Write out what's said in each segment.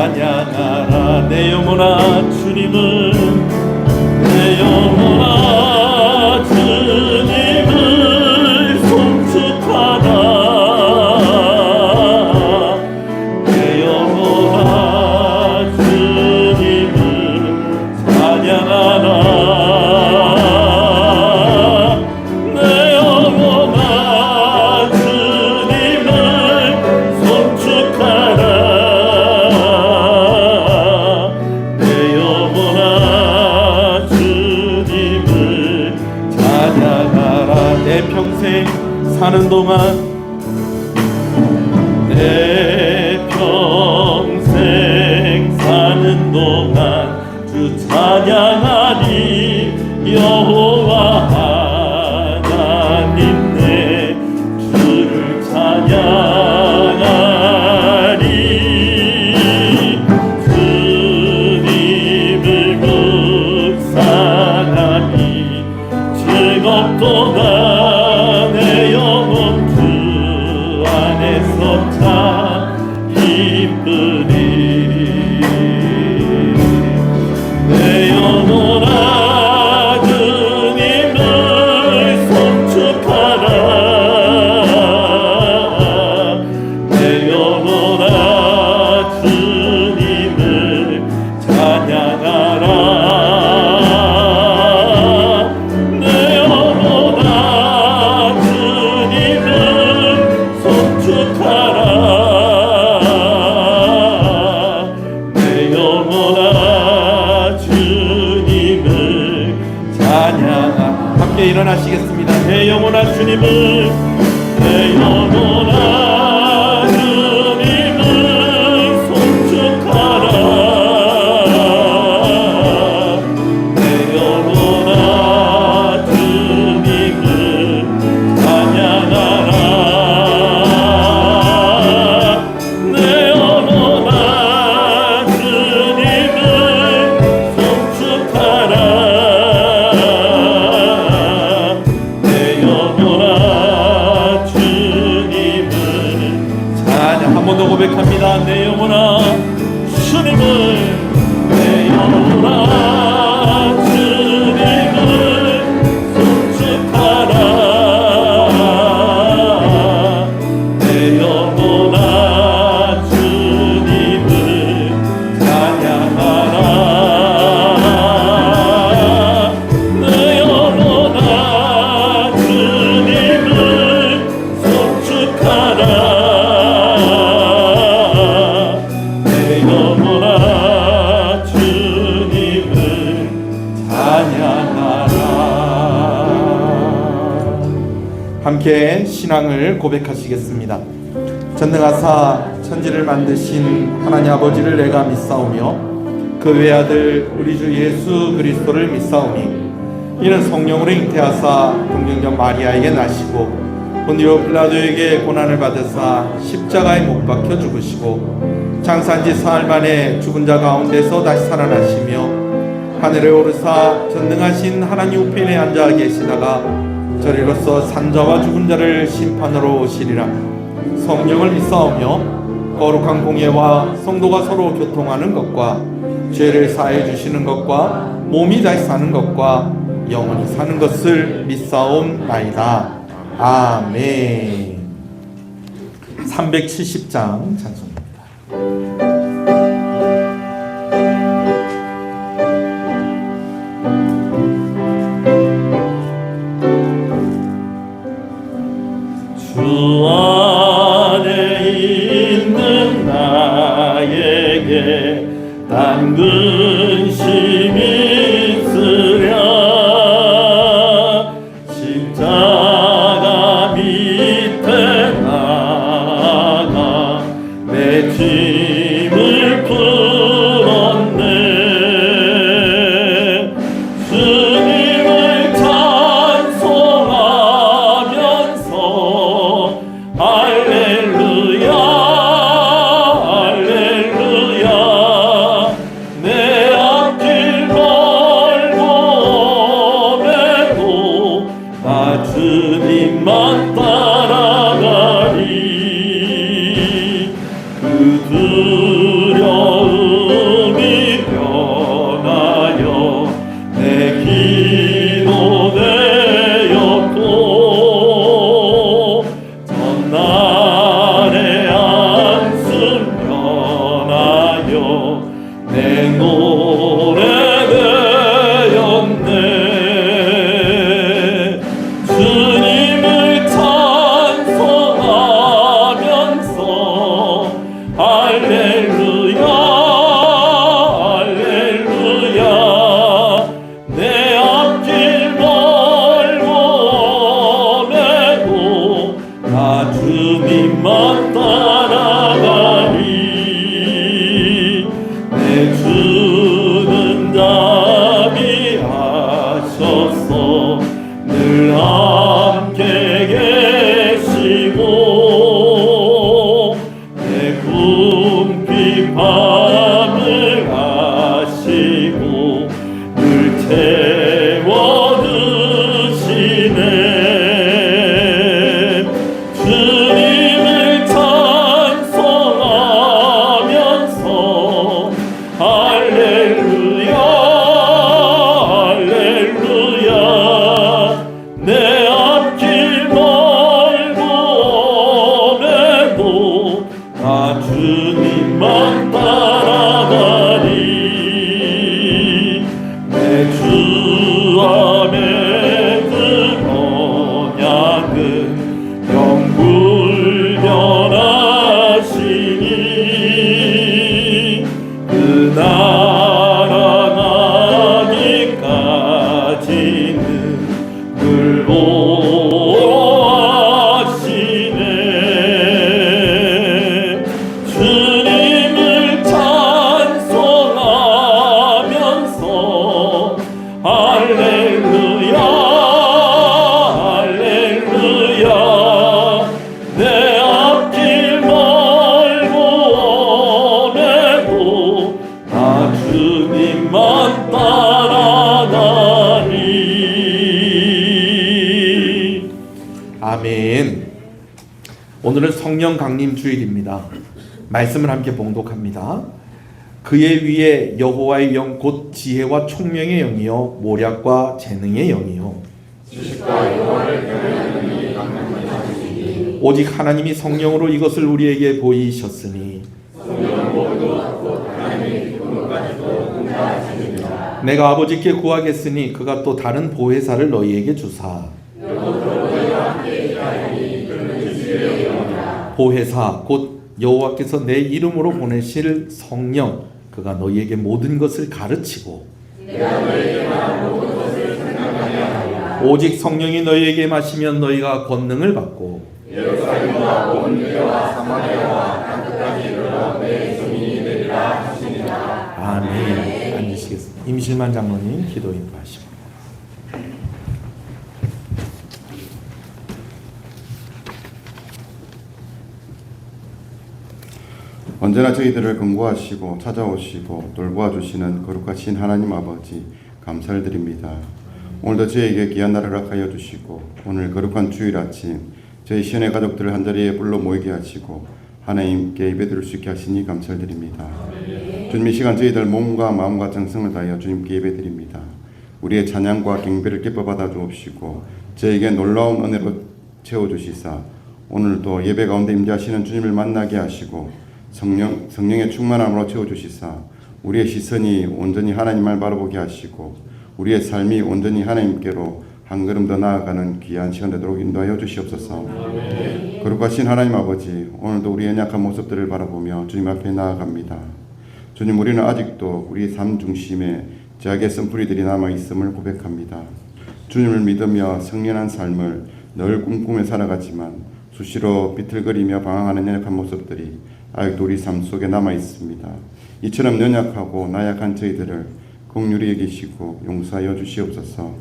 찬양하라. 내 영혼아 주님을, 내 영혼아 주님을 송축하라. 내 영혼아 주님을 찬양하라. 내 영혼아 주님을 송축하라. 내 영혼아 주님을 찬양하라. 내 평생 사는 동안, 내 평생 사는 동안 주 찬양하니 여호와 하나님 내 주를 찬양하리. 주님을 묵상하니 즐겁도다. 내 영혼 주 안에서 참 기쁘리. 내 영혼아 주님을 송축하라. 내 영혼아 주님을 찬양하라. 내 영혼아 주님을 송축하라. 내 영혼아 주님을 찬양하라. 함께 일어나시겠습니다. 내 영혼아 주님을, 내 영혼아 주님을 송축하라. 내 영혼아 주님을 찬양하라. 내 영혼아 주님을 송축하라. 내 영혼아 주님을 찬양. 한 번 더 고백합니다. 내 영혼아 주님을, 내 영혼아 주님을 송축하라. 내 영혼아 주님을 찬양하라. 내 영혼아 주님을 송축하라. 내 영혼아 주님을 찬양하라. 함께 신앙을 고백하시겠습니다. 전능하사 천지를 만드신 하나님 아버지를 내가 믿사오며 그 외아들 우리 주 예수 그리스도를 믿사오니 이는 성령으로 잉태하사 동정녀 마리아에게 나시고 본디오 빌라도에게 고난을 받으사 십자가에 못 박혀 죽으시고 장사한 지 사흘 만에 죽은 자 가운데서 다시 살아나시며 하늘에 오르사 전능하신 하나님 우편에 앉아 계시다가 저리로서 산자와 죽은 자를 심판하러 오시리라. 성령을 믿사오며 거룩한 공예와 성도가 서로 교통하는 것과 죄를 사해 주시는 것과 몸이 다시 사는 것과 영원히 사는 것을 믿사옵나이다. 아멘. 370장 찬송입니다. 주 안에 있는 나에게 단 근심이 있으랴. 십자가 밑에 나가 내 짐을 풀었네. 주님을 찬송하면서 할렐루야 할렐루야. 내 앞길 오늘은 성령 강림 주일입니다. 말씀을 함께 봉독합니다. 그의 위에 여호와의 영 곧 지혜와 총명의 영이요 모략과 재능의 영이요 지식과 여호와를 경외하는 영이 강림하시니 오직 하나님이 성령으로 이것을 우리에게 보이셨으니 성령은 모두 곧 하나님의 기쁨까지도 공사하시니라. 내가 아버지께 구하겠으니 그가 또 다른 보혜사를 너희에게 주사 보혜사 곧 여호와께서 내 이름으로 보내실 성령 그가 너희에게 모든 것을 가르치고 내가 너희에게 말한 모든 것을 생각하게 하리라. 오직 성령이 너희에게 마시면 너희가 권능을 받고 예루살렘과 온 유대와 사마리아와 땅끝까지 이르러 내 증인이 되리라 하시니라. 아멘. 앉으시겠습니다. 임실만 장로님 기도 인도하시고. 언제나 저희들을 권고하시고 찾아오시고 돌보아주시는 거룩하신 하나님 아버지 감사를 드립니다. 오늘도 저희에게 귀한 날을 허락하여 주시고 오늘 거룩한 주일 아침 저희 시연의 가족들을 한자리에 불러 모이게 하시고 하나님께 예배드릴 수 있게 하시니 감사를 드립니다. 주님 이 시간 저희들 몸과 마음과 정성을 다하여 주님께 예배드립니다. 우리의 찬양과 경배를 기뻐 받아 주옵시고 저에게 놀라운 은혜로 채워주시사 오늘도 예배 가운데 임재하시는 주님을 만나게 하시고 성령의 충만함으로 채워주시사 우리의 시선이 온전히 하나님을 바라보게 하시고 우리의 삶이 온전히 하나님께로 한 걸음 더 나아가는 귀한 시간 되도록 인도하여 주시옵소서. 거룩하신 하나님 아버지 오늘도 우리의 연약한 모습들을 바라보며 주님 앞에 나아갑니다. 주님 우리는 아직도 우리 삶 중심에 죄악의 쓴뿌리들이 남아있음을 고백합니다. 주님을 믿으며 성연한 삶을 늘 꿈꾸며 살아가지만 수시로 비틀거리며 방황하는 연약한 모습들이 아직도 우리 삶 속에 남아있습니다. 이처럼 연약하고 나약한 저희들을 긍휼히 여기시고 용서하여 주시옵소서.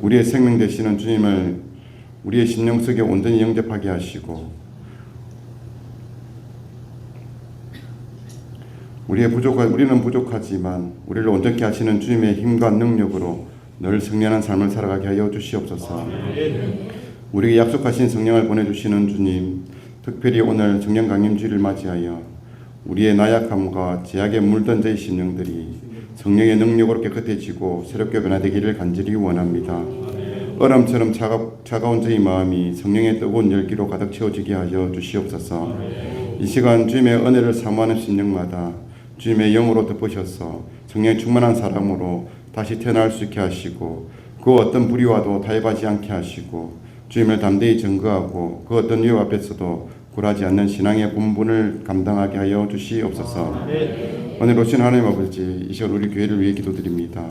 우리의 생명 되시는 주님을 우리의 심령 속에 온전히 영접하게 하시고 우리는 부족하지만 우리를 온전케 하시는 주님의 힘과 능력으로 늘 성령한 삶을 살아가게 하여 주시옵소서. 우리에게 약속하신 성령을 보내주시는 주님, 특별히 오늘 성령 강림주일을 맞이하여 우리의 나약함과 죄악에 물든 저희 심령들이 성령의 능력으로 깨끗해지고 새롭게 변화되기를 간절히 원합니다. 얼음처럼 차가운 저희 마음이 성령의 뜨거운 열기로 가득 채워지게 하여 주시옵소서. 이 시간 주님의 은혜를 사모하는 심령마다 주님의 영으로 덮으셔서 성령의 충만한 사랑으로 다시 태어날 수 있게 하시고 그 어떤 불의와도 타협하지 않게 하시고 주님을 담대히 증거하고 그 어떤 유혹 앞에서도 굴하지 않는 신앙의 본분을 감당하게 하여 주시옵소서. 오늘 오신 하나님 아버지 이 시간 우리 교회를 위해 기도드립니다.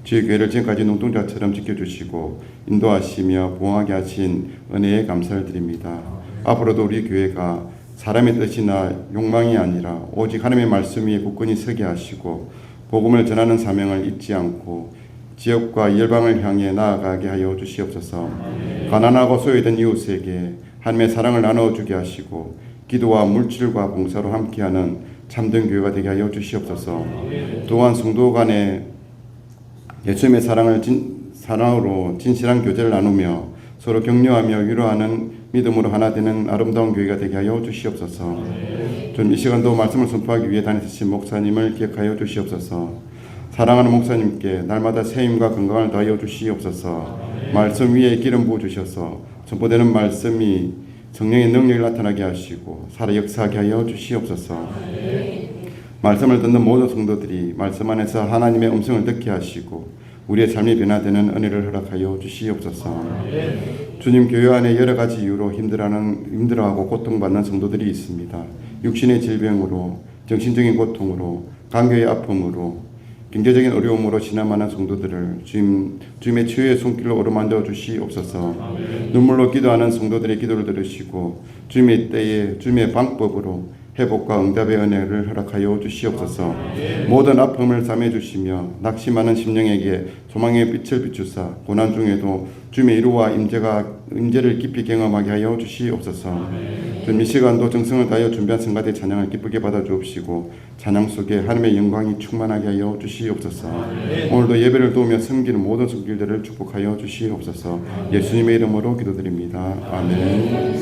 주의 교회를 지금까지 눈동자처럼 지켜주시고 인도하시며 보호하게 하신 은혜에 감사를 드립니다. 앞으로도 우리 교회가 사람의 뜻이나 욕망이 아니라 오직 하나님의 말씀 위에 굳건히 서게 하시고 복음을 전하는 사명을 잊지 않고 지역과 열방을 향해 나아가게 하여 주시옵소서. 가난하고 소외된 이웃에게 하나님의 사랑을 나눠주게 하시고 기도와 물질과 봉사로 함께하는 참된 교회가 되게 하여 주시옵소서. 또한 성도 간에 예수님의 사랑으로 진실한 교제를 나누며 서로 격려하며 위로하는 믿음으로 하나 되는 아름다운 교회가 되게 하여 주시옵소서. 좀 이 시간도 말씀을 선포하기 위해 다니신 목사님을 기억하여 주시옵소서. 사랑하는 목사님께 날마다 세임과 건강을 더하여 주시옵소서. 말씀 위에 기름 부어 주셔서 선포되는 말씀이 성령의 능력을 나타나게 하시고 살아 역사하게 하여 주시옵소서. 말씀을 듣는 모든 성도들이 말씀 안에서 하나님의 음성을 듣게 하시고 우리의 삶이 변화되는 은혜를 허락하여 주시옵소서. 주님 교회 안에 여러 가지 이유로 힘들어하고 고통받는 성도들이 있습니다. 육신의 질병으로, 정신적인 고통으로, 관계의 아픔으로, 경제적인 어려움으로 지나가는 성도들을 주님의 치유의 손길로 어루만져 주시옵소서. 눈물로 기도하는 성도들의 기도를 들으시고 주님의 때에 주님의 방법으로 회복과 응답의 은혜를 허락하여 주시옵소서. 모든 아픔을 싸매 주시며 낙심하는 심령에게 소망의 빛을 비추사 고난 중에도 주님의 이루와 임재를 깊이 경험하게 하여 주시옵소서. 이 시간도 정성을 다하여 준비한 성가대 찬양을 기쁘게 받아 주옵시고 찬양 속에 하나님의 영광이 충만하게 하여 주시옵소서. 오늘도 예배를 도우며 섬기는 모든 손길들을 축복하여 주시옵소서. 예수님의 이름으로 기도드립니다. 아멘.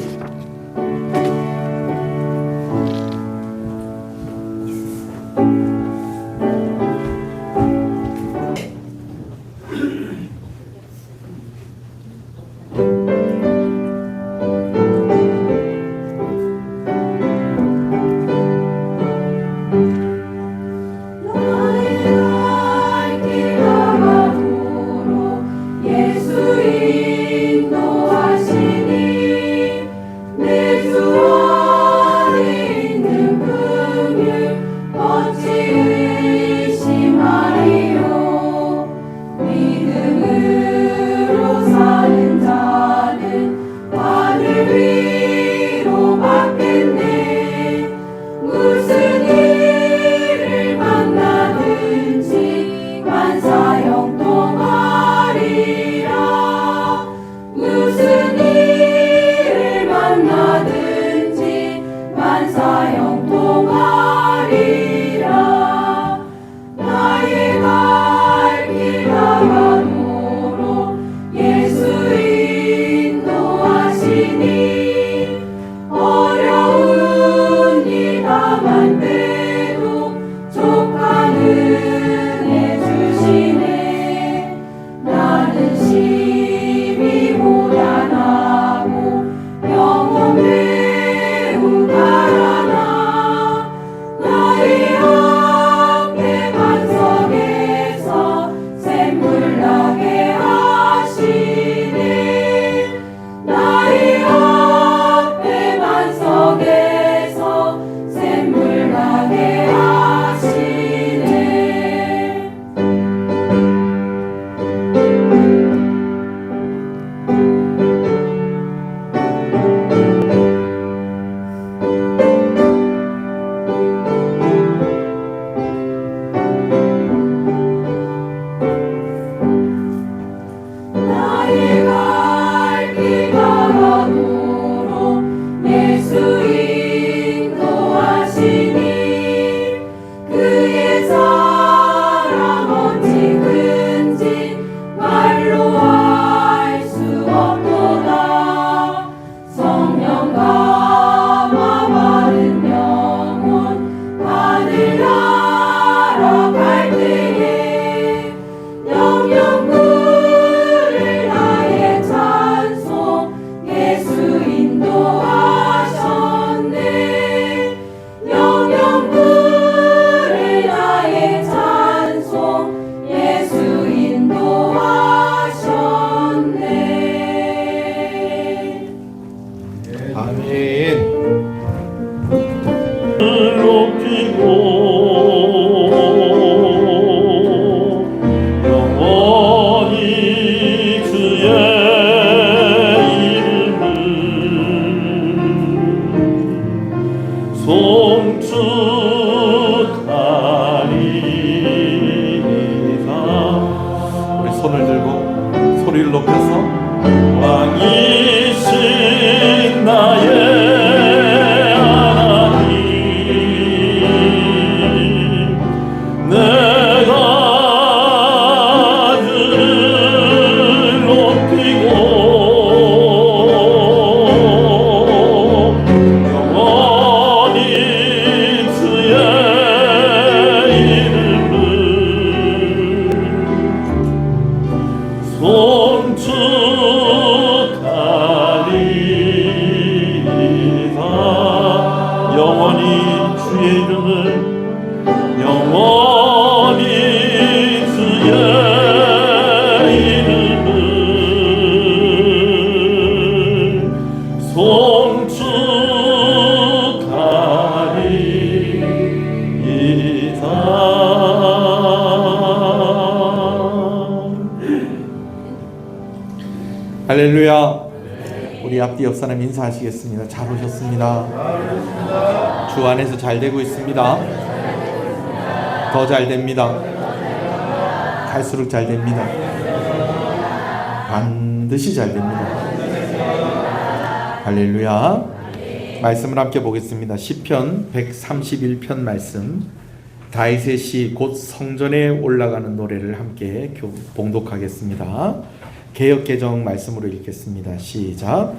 할렐루야. 우리 앞뒤 옆 사람 인사하시겠습니다. 잘 오셨습니다. 주 안에서 잘 되고 있습니다. 더 잘 됩니다. 갈수록 잘 됩니다. 반드시 잘 됩니다. 할렐루야. 말씀을 함께 보겠습니다. 시편 131편 말씀, 다윗의 시 곧 성전에 올라가는 노래를 함께 봉독하겠습니다. 개역개정 말씀으로 읽겠습니다. 시작.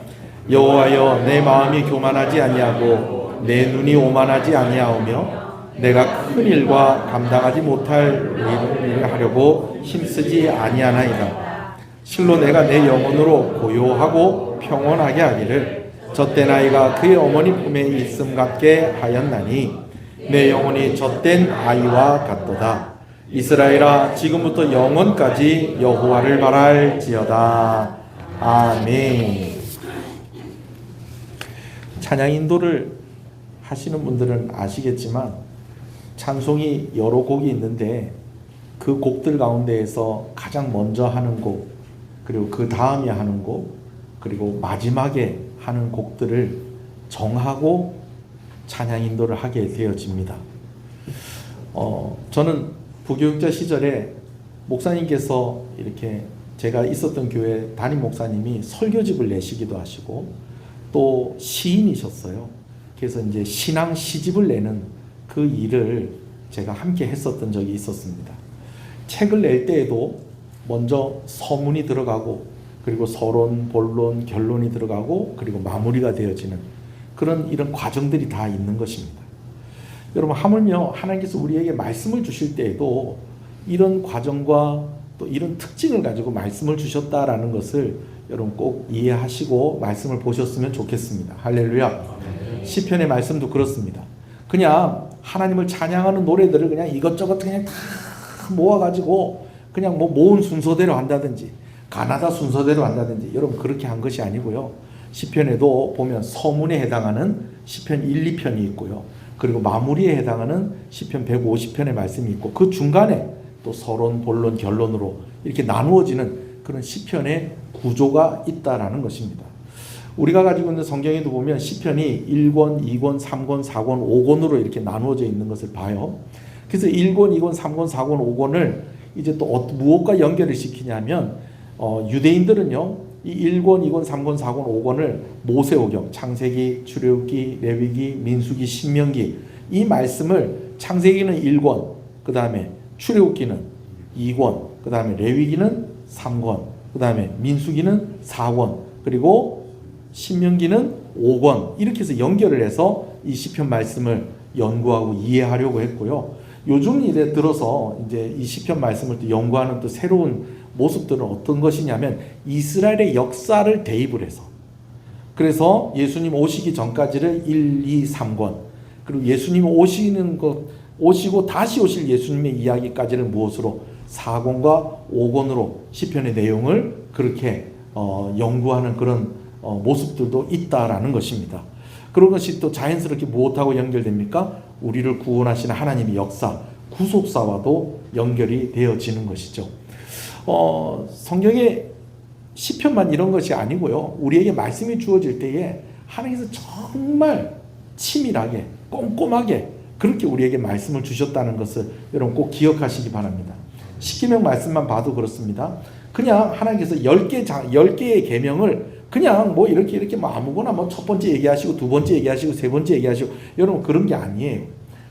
여호와여, 내 마음이 교만하지 아니하고 내 눈이 오만하지 아니하오며 내가 큰 일과 감당하지 못할 일을 하려고 힘쓰지 아니하나이다. 실로 내가 내 영혼으로 고요하고 평온하게 하기를 젖된 아이가 그의 어머니 품에 있음 같게 하였나니 내 영혼이 젖된 아이와 같도다. 이스라엘아, 지금부터 영원까지 여호와를 바랄지어다. 아멘. 찬양 인도를 하시는 분들은 아시겠지만 찬송이 여러 곡이 있는데 그 곡들 가운데에서 가장 먼저 하는 곡, 그리고 그 다음에 하는 곡, 그리고 마지막에 하는 곡들을 정하고 찬양 인도를 하게 되어집니다. 저는 부교육자 시절에 목사님께서 이렇게 제가 있었던 교회 담임 목사님이 설교집을 내시기도 하시고 또 시인이셨어요. 그래서 이제 신앙 시집을 내는 그 일을 제가 함께 했었던 적이 있었습니다. 책을 낼 때에도 먼저 서문이 들어가고 그리고 서론, 본론, 결론이 들어가고 그리고 마무리가 되어지는 그런 이런 과정들이 다 있는 것입니다. 여러분, 하물며 하나님께서 우리에게 말씀을 주실 때에도 이런 과정과 또 이런 특징을 가지고 말씀을 주셨다라는 것을 여러분 꼭 이해하시고 말씀을 보셨으면 좋겠습니다. 할렐루야. 시편의 말씀도 그렇습니다. 그냥 하나님을 찬양하는 노래들을 그냥 이것저것 그냥 다 모아가지고 그냥 뭐 모은 순서대로 한다든지 가나다 순서대로 한다든지 여러분 그렇게 한 것이 아니고요. 시편에도 보면 서문에 해당하는 시편 1, 2편이 있고요. 그리고 마무리에 해당하는 시편 150편의 말씀이 있고 그 중간에 또 서론, 본론, 결론으로 이렇게 나누어지는 그런 시편의 구조가 있다라는 것입니다. 우리가 가지고 있는 성경에도 보면 시편이 1권, 2권, 3권, 4권, 5권으로 이렇게 나누어져 있는 것을 봐요. 그래서 1권, 2권, 3권, 4권, 5권을 이제 또 무엇과 연결을 시키냐면 유대인들은요. 이 1권, 2권, 3권, 4권, 5권을 모세오경, 창세기, 출애굽기, 레위기, 민수기, 신명기 이 말씀을 창세기는 1권, 그 다음에 출애굽기는 2권, 그 다음에 레위기는 3권, 그 다음에 민수기는 4권, 그리고 신명기는 5권 이렇게 해서 연결을 해서 이 시편 말씀을 연구하고 이해하려고 했고요. 요즘 일에 들어서 이제 이 시편 말씀을 또 연구하는 또 새로운 모습들은 어떤 것이냐면 이스라엘의 역사를 대입을 해서 그래서 예수님 오시기 전까지를 1, 2, 3권 그리고 예수님 오시고 다시 오실 예수님의 이야기까지를 무엇으로 4권과 5권으로 시편의 내용을 그렇게 연구하는 그런 모습들도 있다라는 것입니다. 그런 것이 또 자연스럽게 무엇하고 연결됩니까? 우리를 구원하시는 하나님의 역사, 구속사와도 연결이 되어지는 것이죠. 성경의 시편만 이런 것이 아니고요. 우리에게 말씀이 주어질 때에 하나님께서 정말 치밀하게 꼼꼼하게 그렇게 우리에게 말씀을 주셨다는 것을 여러분 꼭 기억하시기 바랍니다. 십계명 말씀만 봐도 그렇습니다. 그냥 하나님께서 10개의 계명을 그냥 뭐 이렇게 뭐 아무거나 뭐 첫 번째 얘기하시고 두 번째 얘기하시고 세 번째 얘기하시고 여러분 그런 게 아니에요.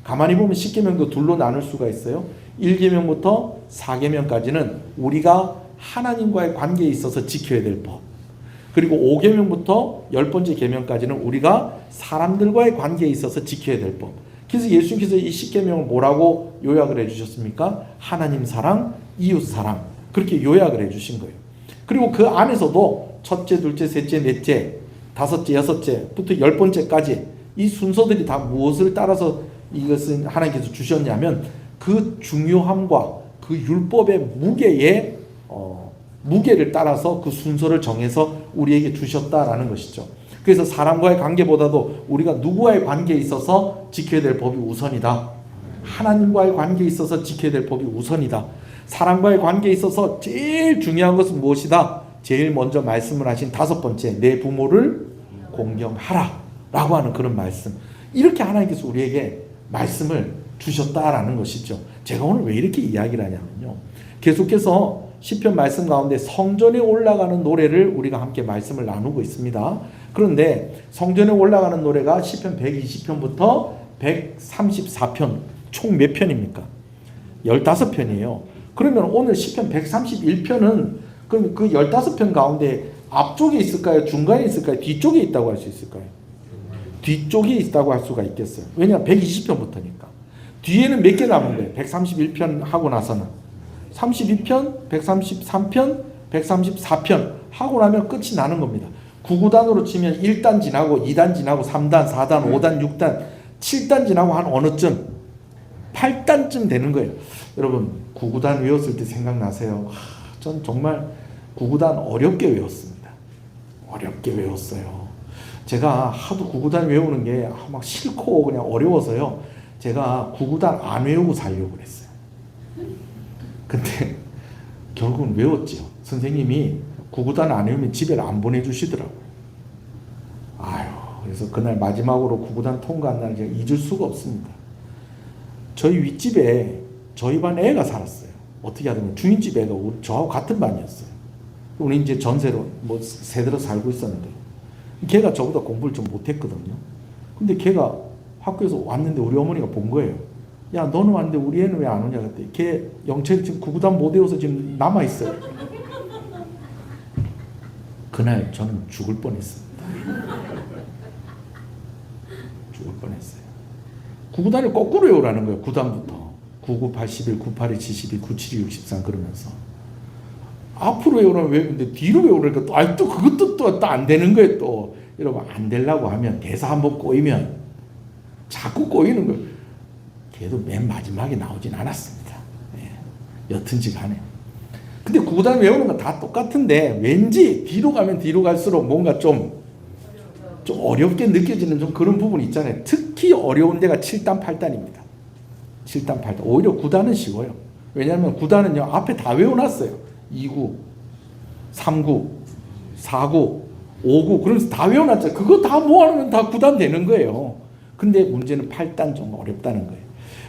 가만히 보면 십계명도 둘로 나눌 수가 있어요. 1계명부터 4계명까지는 우리가 하나님과의 관계에 있어서 지켜야 될 법. 그리고 5계명부터 10번째 계명까지는 우리가 사람들과의 관계에 있어서 지켜야 될 법. 그래서 예수님께서 이 십계명을 뭐라고 요약을 해주셨습니까? 하나님 사랑, 이웃 사랑. 그렇게 요약을 해주신 거예요. 그리고 그 안에서도 첫째, 둘째, 셋째, 넷째, 다섯째, 여섯째부터 10번째까지 이 순서들이 다 무엇을 따라서 이것은 하나님께서 주셨냐면 그 중요함과 그 율법의 무게를 따라서 그 순서를 정해서 우리에게 주셨다라는 것이죠. 그래서 사람과의 관계보다도 우리가 누구와의 관계에 있어서 지켜야 될 법이 우선이다. 하나님과의 관계에 있어서 지켜야 될 법이 우선이다. 사람과의 관계에 있어서 제일 중요한 것은 무엇이다? 제일 먼저 말씀을 하신 5번째, 내 부모를 공경하라 라고 하는 그런 말씀. 이렇게 하나님께서 우리에게 말씀을 주셨다라는 것이죠. 제가 오늘 왜 이렇게 이야기를 하냐면요, 계속해서 시편 말씀 가운데 성전에 올라가는 노래를 우리가 함께 말씀을 나누고 있습니다. 그런데 성전에 올라가는 노래가 시편 120편부터 134편 총 몇 편입니까? 15편이에요. 그러면 오늘 시편 131편은 그럼 그 15편 가운데 앞쪽에 있을까요? 중간에 있을까요? 뒤쪽에 있다고 할 수 있을까요? 뒤쪽에 있다고 할 수가 있겠어요. 왜냐하면 120편부터니까. 뒤에는 몇 개 남은 거예요? 131편 하고 나서는 32편, 133편, 134편 하고 나면 끝이 나는 겁니다. 구구단으로 치면 1단 지나고 2단 지나고 3단, 4단, 5단, 6단, 7단 지나고 한 어느 쯤 8단쯤 되는 거예요. 여러분 구구단 외웠을 때 생각나세요? 전 정말 구구단 어렵게 외웠습니다. 어렵게 외웠어요. 제가 하도 구구단 외우는 게 막 싫고 그냥 어려워서요, 제가 구구단 안 외우고 살려고 그랬어요. 근데 결국은 외웠죠. 선생님이 구구단 안 외우면 집에 안 보내주시더라고요. 아유, 그래서 그날 마지막으로 구구단 통과한 날 제가 잊을 수가 없습니다. 저희 윗집에 저희 반 애가 살았어요. 어떻게 하면 중인집 애가 저하고 같은 반이었어요. 우리 이제 전세로 뭐 세대로 살고 있었는데, 걔가 저보다 공부를 좀 못했거든요. 근데 걔가 학교에서 왔는데 우리 어머니가 본 거예요. 야, 너는 왔는데 우리 애는 왜 안 오냐 그랬더니 걔 영철 지금 구구단 못 외워서 지금 남아 있어요. 그날 저는 죽을 뻔했습니다. 죽을 뻔했어요. 구구단을 거꾸로 외우라는 거예요. 9단부터 99, 81, 98, 72, 97, 63 그러면서 앞으로 외우라면 외우는데 뒤로 외우니까 또 그것도 또 안 되는 거예요. 또 여러분, 안 되려고 하면 대사 한번 꼬이면 자꾸 꼬이는 거예요. 걔도 맨 마지막에 나오진 않았습니다. 예. 여튼지 간에. 근데 구구단 외우는 건 다 똑같은데 왠지 뒤로 가면 뒤로 갈수록 뭔가 좀 어렵게 느껴지는 좀 그런 부분이 있잖아요. 특히 어려운 데가 7단, 8단입니다. 7단, 8단. 오히려 9단은 쉬워요. 왜냐하면 9단은요, 앞에 다 외워놨어요. 2구, 3구, 4구, 5구. 그러면서 다 외워놨죠. 그거 다 모아놓으면 다 9단 되는 거예요. 근데 문제는 8단 좀 어렵다는 거예요.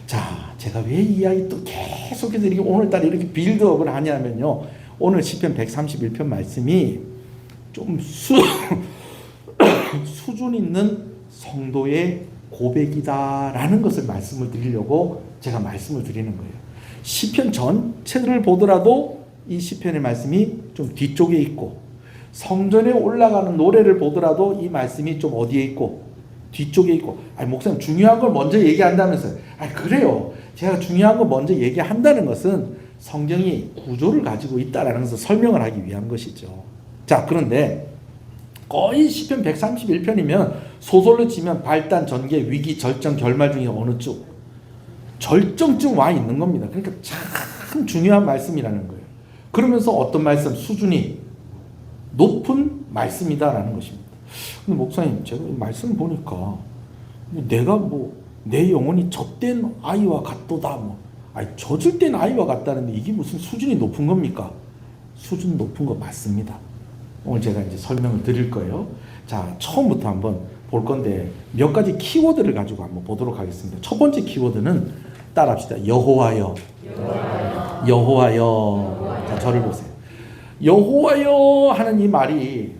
자, 제가 왜 이 이야기 또 계속해서 이렇게 오늘따라 이렇게 빌드업을 하냐면요, 오늘 시편 131편 말씀이 좀 수준 있는 성도의 고백이다라는 것을 말씀을 드리려고 제가 말씀을 드리는 거예요. 시편 전체를 보더라도 이 시편의 말씀이 좀 뒤쪽에 있고, 성전에 올라가는 노래를 보더라도 이 말씀이 좀 어디에 있고 뒤쪽에 있고. 아니, 목사님 중요한 걸 먼저 얘기한다면서요. 아니, 그래요. 제가 중요한 걸 먼저 얘기한다는 것은 성경이 구조를 가지고 있다라는 것을 설명을 하기 위한 것이죠. 자, 그런데 거의 시편 131편이면 소설로 치면 발단, 전개, 위기, 절정, 결말 중에 어느 쪽? 절정쯤 와 있는 겁니다. 그러니까 참 중요한 말씀이라는 거예요. 그러면서 어떤 말씀? 수준이 높은 말씀이다라는 것입니다. 근데 목사님, 제가 이 말씀 보니까 내가 내 영혼이 젖된 아이와 같도다, 아니, 젖을 땐 아이와 같다는데 이게 무슨 수준이 높은 겁니까? 수준 높은 거 맞습니다. 오늘 제가 이제 설명을 드릴 거예요. 자, 처음부터 한번 볼 건데 몇 가지 키워드를 가지고 한번 보도록 하겠습니다. 첫 번째 키워드는 따라합시다. 여호와여. 여호와여. 자, 저를 보세요. 여호와여 하는 이 말이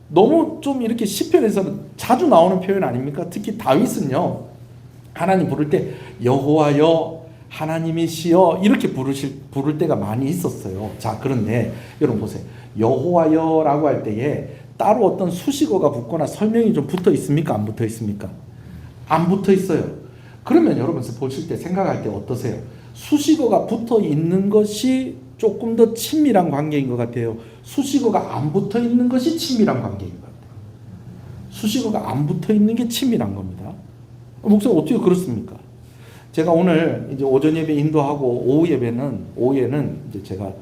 너무 좀 이렇게 시편에서는 자주 나오는 표현 아닙니까? 특히 다윗은요, 하나님 부를 때 여호와여, 하나님이시여 이렇게 부를 때가 많이 있었어요. 자, 그런데 여러분 보세요. 여호와여라고 할 때에 따로 어떤 수식어가 붙거나 설명이 좀 붙어 있습니까? 안 붙어 있습니까? 안 붙어 있어요. 그러면 여러분 보실 때 생각할 때 어떠세요? 수식어가 붙어 있는 것이 조금 더 친밀한 관계인 것 같아요. 수식어가 안 붙어 있는 것이 친밀한 관계인 것 같아요. 수식어가 안 붙어 있는 게 친밀한 겁니다. 목사님 어떻게 그렇습니까? 제가 오늘 이제 오전 예배 인도하고 오후에는 이제 제가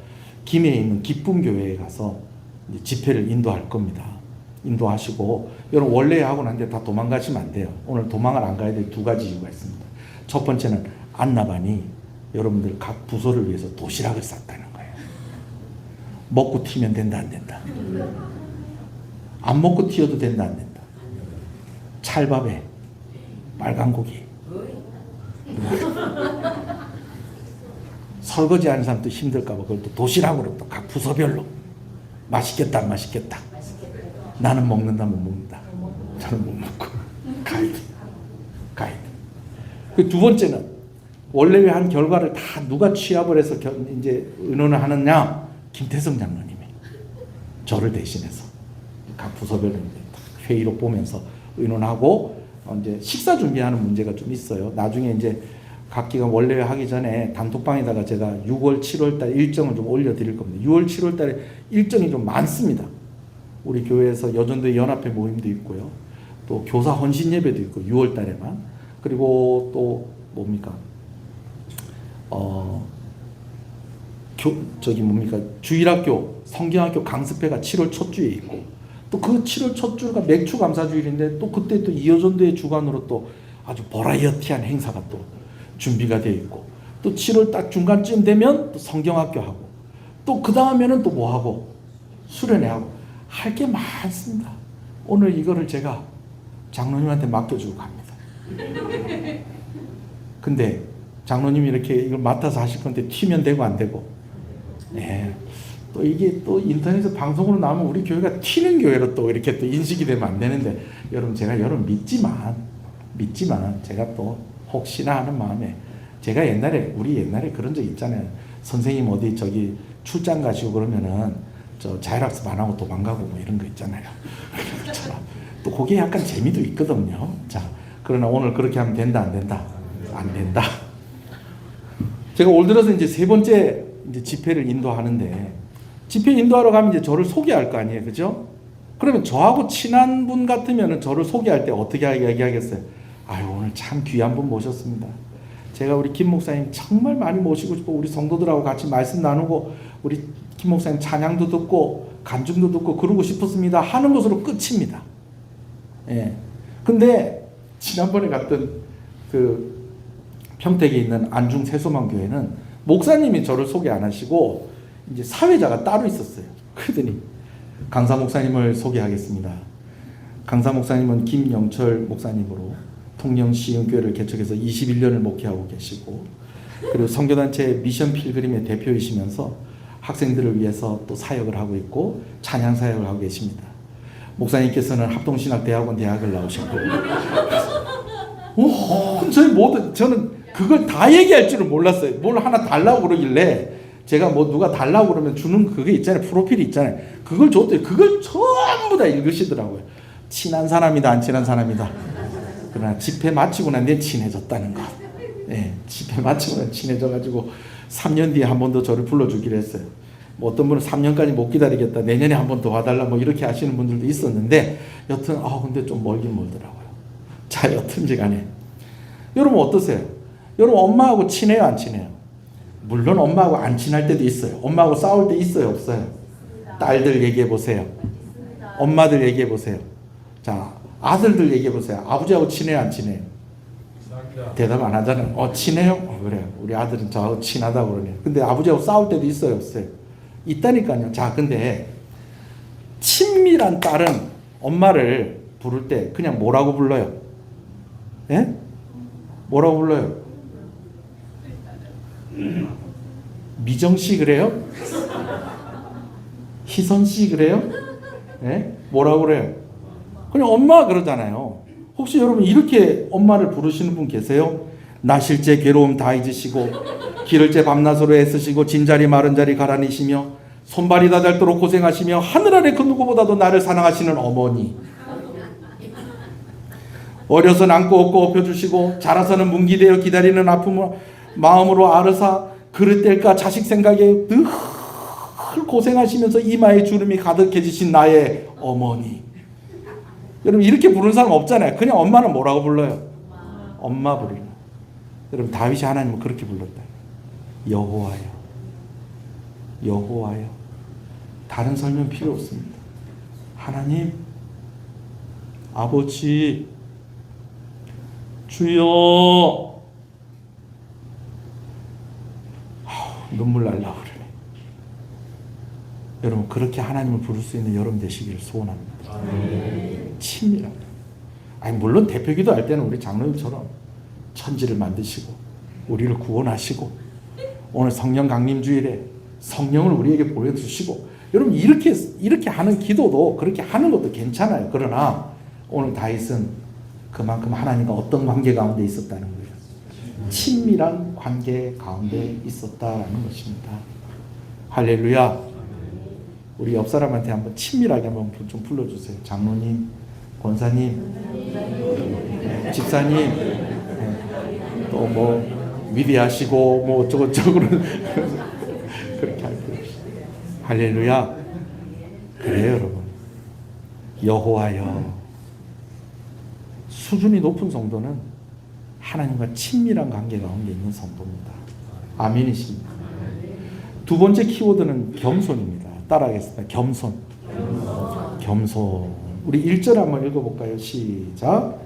김해에 있는 기쁨교회에 가서 이제 집회를 인도할 겁니다. 인도하시고, 여러분 원래 하고 난 뒤에 다 도망가시면 안 돼요. 오늘 도망을 안 가야 될 두 가지 이유가 있습니다. 첫 번째는 안나반이 여러분들 각 부서를 위해서 도시락을 쌌다는 거예요. 먹고 튀면 된다 안 된다? 안 먹고 튀어도 된다 안 된다? 찰밥에 빨간 고기. 설거지하는 사람도 힘들까 봐 그걸 또 도시락으로 또 각 부서별로 맛있겠다 안 맛있겠다. 나는 먹는다 못 먹는다. 저는 못 먹고. 가이드. 그 두 번째는 원래 한 결과를 다 누가 취합을 해서 이제 의논을 하느냐? 김태성 장로님이 저를 대신해서 각 부서별로 회의로 보면서 의논하고 이제 식사 준비하는 문제가 좀 있어요. 나중에 이제 각 기관 원래 하기 전에 단톡방에다가 제가 6월, 7월 달 일정을 좀 올려드릴 겁니다. 6월, 7월 달에 일정이 좀 많습니다. 우리 교회에서 여전도의 연합회 모임도 있고요. 또 교사 헌신 예배도 있고 6월 달에만. 그리고 또 뭡니까? 주일학교 성경학교 강습회가 7월 첫 주에 있고 또 그 7월 첫 주가 맥주 감사주일인데 또 그때 또 이여전도의 주관으로 또 아주 버라이어티한 행사가 또 준비가 되어 있고 또 7월 딱 중간쯤 되면 또 성경학교 하고 또 그 다음에는 또 뭐 하고 수련회 하고 할 게 많습니다. 오늘 이거를 제가 장로님한테 맡겨주고 갑니다. 근데 장로님이 이렇게 이걸 맡아서 하실 건데 튀면 되고 안 되고. 네. 또 이게 또 인터넷에서 방송으로 나오면 우리 교회가 튀는 교회로 또 이렇게 또 인식이 되면 안 되는데 여러분 제가 여러분 믿지만 제가 또 혹시나 하는 마음에 제가 우리 옛날에 그런 적 있잖아요. 선생님 어디 저기 출장 가시고 그러면은 저 자율학습 안 하고 도망가고 뭐 이런 거 있잖아요. 또 그게 약간 재미도 있거든요. 자, 그러나 오늘 그렇게 하면 된다 안 된다? 안 된다. 제가 올 들어서 이제 세 번째 이제 집회를 인도하는데 집회 인도하러 가면 이제 저를 소개할 거 아니에요, 그죠? 그러면 저하고 친한 분 같으면은 저를 소개할 때 어떻게 얘기하겠어요? 아유 오늘 참 귀한 분 모셨습니다. 제가 우리 김 목사님 정말 많이 모시고 싶고 우리 성도들하고 같이 말씀 나누고 우리 김 목사님 찬양도 듣고 간증도 듣고 그러고 싶었습니다 하는 것으로 끝입니다. 예. 근데 지난번에 갔던 그 평택에 있는 안중 새소만 교회는 목사님이 저를 소개 안 하시고 이제 사회자가 따로 있었어요. 그러더니 강사 목사님을 소개하겠습니다. 강사 목사님은 김영철 목사님으로 통영시흥교회를 개척해서 21년을 목회하고 계시고 그리고 선교단체 미션 필그림의 대표이시면서 학생들을 위해서 또 사역을 하고 있고 찬양 사역을 하고 계십니다. 목사님께서는 합동신학대학원 대학을 나오셨고 저는 그걸 다 얘기할 줄은 몰랐어요. 뭘 하나 달라고 그러길래 제가 뭐 누가 달라고 그러면 주는 그게 있잖아요. 프로필이 있잖아요. 그걸 줬더니 그걸 전부 다 읽으시더라고요. 친한 사람이다 안 친한 사람이다. 그러나 집회 마치고 난 뒤에 친해졌다는 것. 네, 집회 마치고 난 친해져가지고 3년 뒤에 한 번 더 저를 불러주기로 했어요. 뭐 어떤 분은 3년까지 못 기다리겠다. 내년에 한 번 더 와달라 뭐 이렇게 하시는 분들도 있었는데 여튼 근데 좀 멀긴 멀더라고요. 자 여튼지 간에 여러분 어떠세요? 여러분 엄마하고 친해요 안 친해요? 물론 엄마하고 안 친할 때도 있어요. 엄마하고 싸울 때 있어요 없어요? 딸들 얘기해 보세요. 엄마들 얘기해 보세요. 자 아들들 얘기해 보세요. 아버지하고 친해요 안 친해요? 대답 안 하잖아요. 친해요? 그래요. 우리 아들은 저하고 친하다고 그러네요. 근데 아버지하고 싸울 때도 있어요 없어요? 있다니까요. 자 근데 친밀한 딸은 엄마를 부를 때 그냥 뭐라고 불러요? 예? 뭐라고 불러요? 미정씨 그래요? 희선씨 그래요? 예? 뭐라고 그래요? 그냥 엄마 그러잖아요. 혹시 여러분 이렇게 엄마를 부르시는 분 계세요? 나실제 괴로움 다 잊으시고 기를제 밤낮으로 애쓰시고 진자리 마른자리 가라니시며 손발이 다 닳도록 고생하시며 하늘 아래 그 누구보다도 나를 사랑하시는 어머니 어려서 안고 업고 업혀주시고 자라서는 뭉기되어 기다리는 아픔을 마음으로 아르사 그릇 뗄까 자식 생각에 늘 고생하시면서 이마에 주름이 가득해지신 나의 어머니. 여러분 이렇게 부르는 사람 없잖아요. 그냥 엄마는 뭐라고 불러요? 엄마 부르는. 여러분 다윗이 하나님을 그렇게 불렀다. 여호와여 여호와여. 다른 설명 필요 없습니다. 하나님 아버지 주여 눈물 날라 그러네. 여러분 그렇게 하나님을 부를 수 있는 여러분 되시기를 소원합니다. 친밀함. 아니 물론 대표기도 할 때는 우리 장로님처럼 천지를 만드시고 우리를 구원하시고 오늘 성령 강림 주일에 성령을 우리에게 보여주시고 여러분 이렇게 하는 기도도 그렇게 하는 것도 괜찮아요. 그러나 오늘 다윗은 그만큼 하나님과 어떤 관계 가운데 있었다는 거예요. 친밀한 관계 가운데 있었다라는 것입니다. 할렐루야. 우리 옆 사람한테 한번 친밀하게 한번 좀 불러주세요. 장로님, 권사님, 집사님, 또 뭐 위대하시고 뭐 저것저것은 그렇게 할 필요 없이. 할렐루야. 그래요 여러분. 여호와여. 수준이 높은 성도는 하나님과 친밀한 관계 가운데 있는 성도입니다. 아멘이십니다. 두 번째 키워드는 겸손입니다. 따라하겠습니다. 겸손. 겸손. 우리 1절 한번 읽어볼까요? 시작.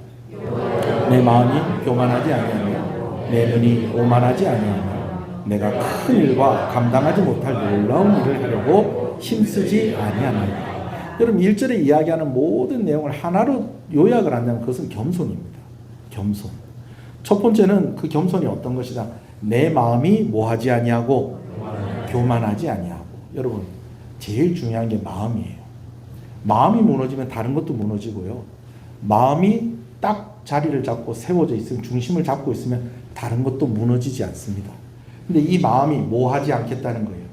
내 마음이 교만하지 아니하며 내 눈이 오만하지 아니하며 내가 큰 일과 감당하지 못할 놀라운 일을 하려고 힘쓰지 아니하나이다. 여러분 1절에 이야기하는 모든 내용을 하나로 요약을 한다면 그것은 겸손입니다. 겸손. 첫 번째는 그 겸손이 어떤 것이다. 내 마음이 뭐하지 아니하고 교만하지 아니하고. 여러분 제일 중요한 게 마음이에요. 마음이 무너지면 다른 것도 무너지고요. 마음이 딱 자리를 잡고 세워져 있으면 중심을 잡고 있으면 다른 것도 무너지지 않습니다. 근데 이 마음이 뭐하지 않겠다는 거예요.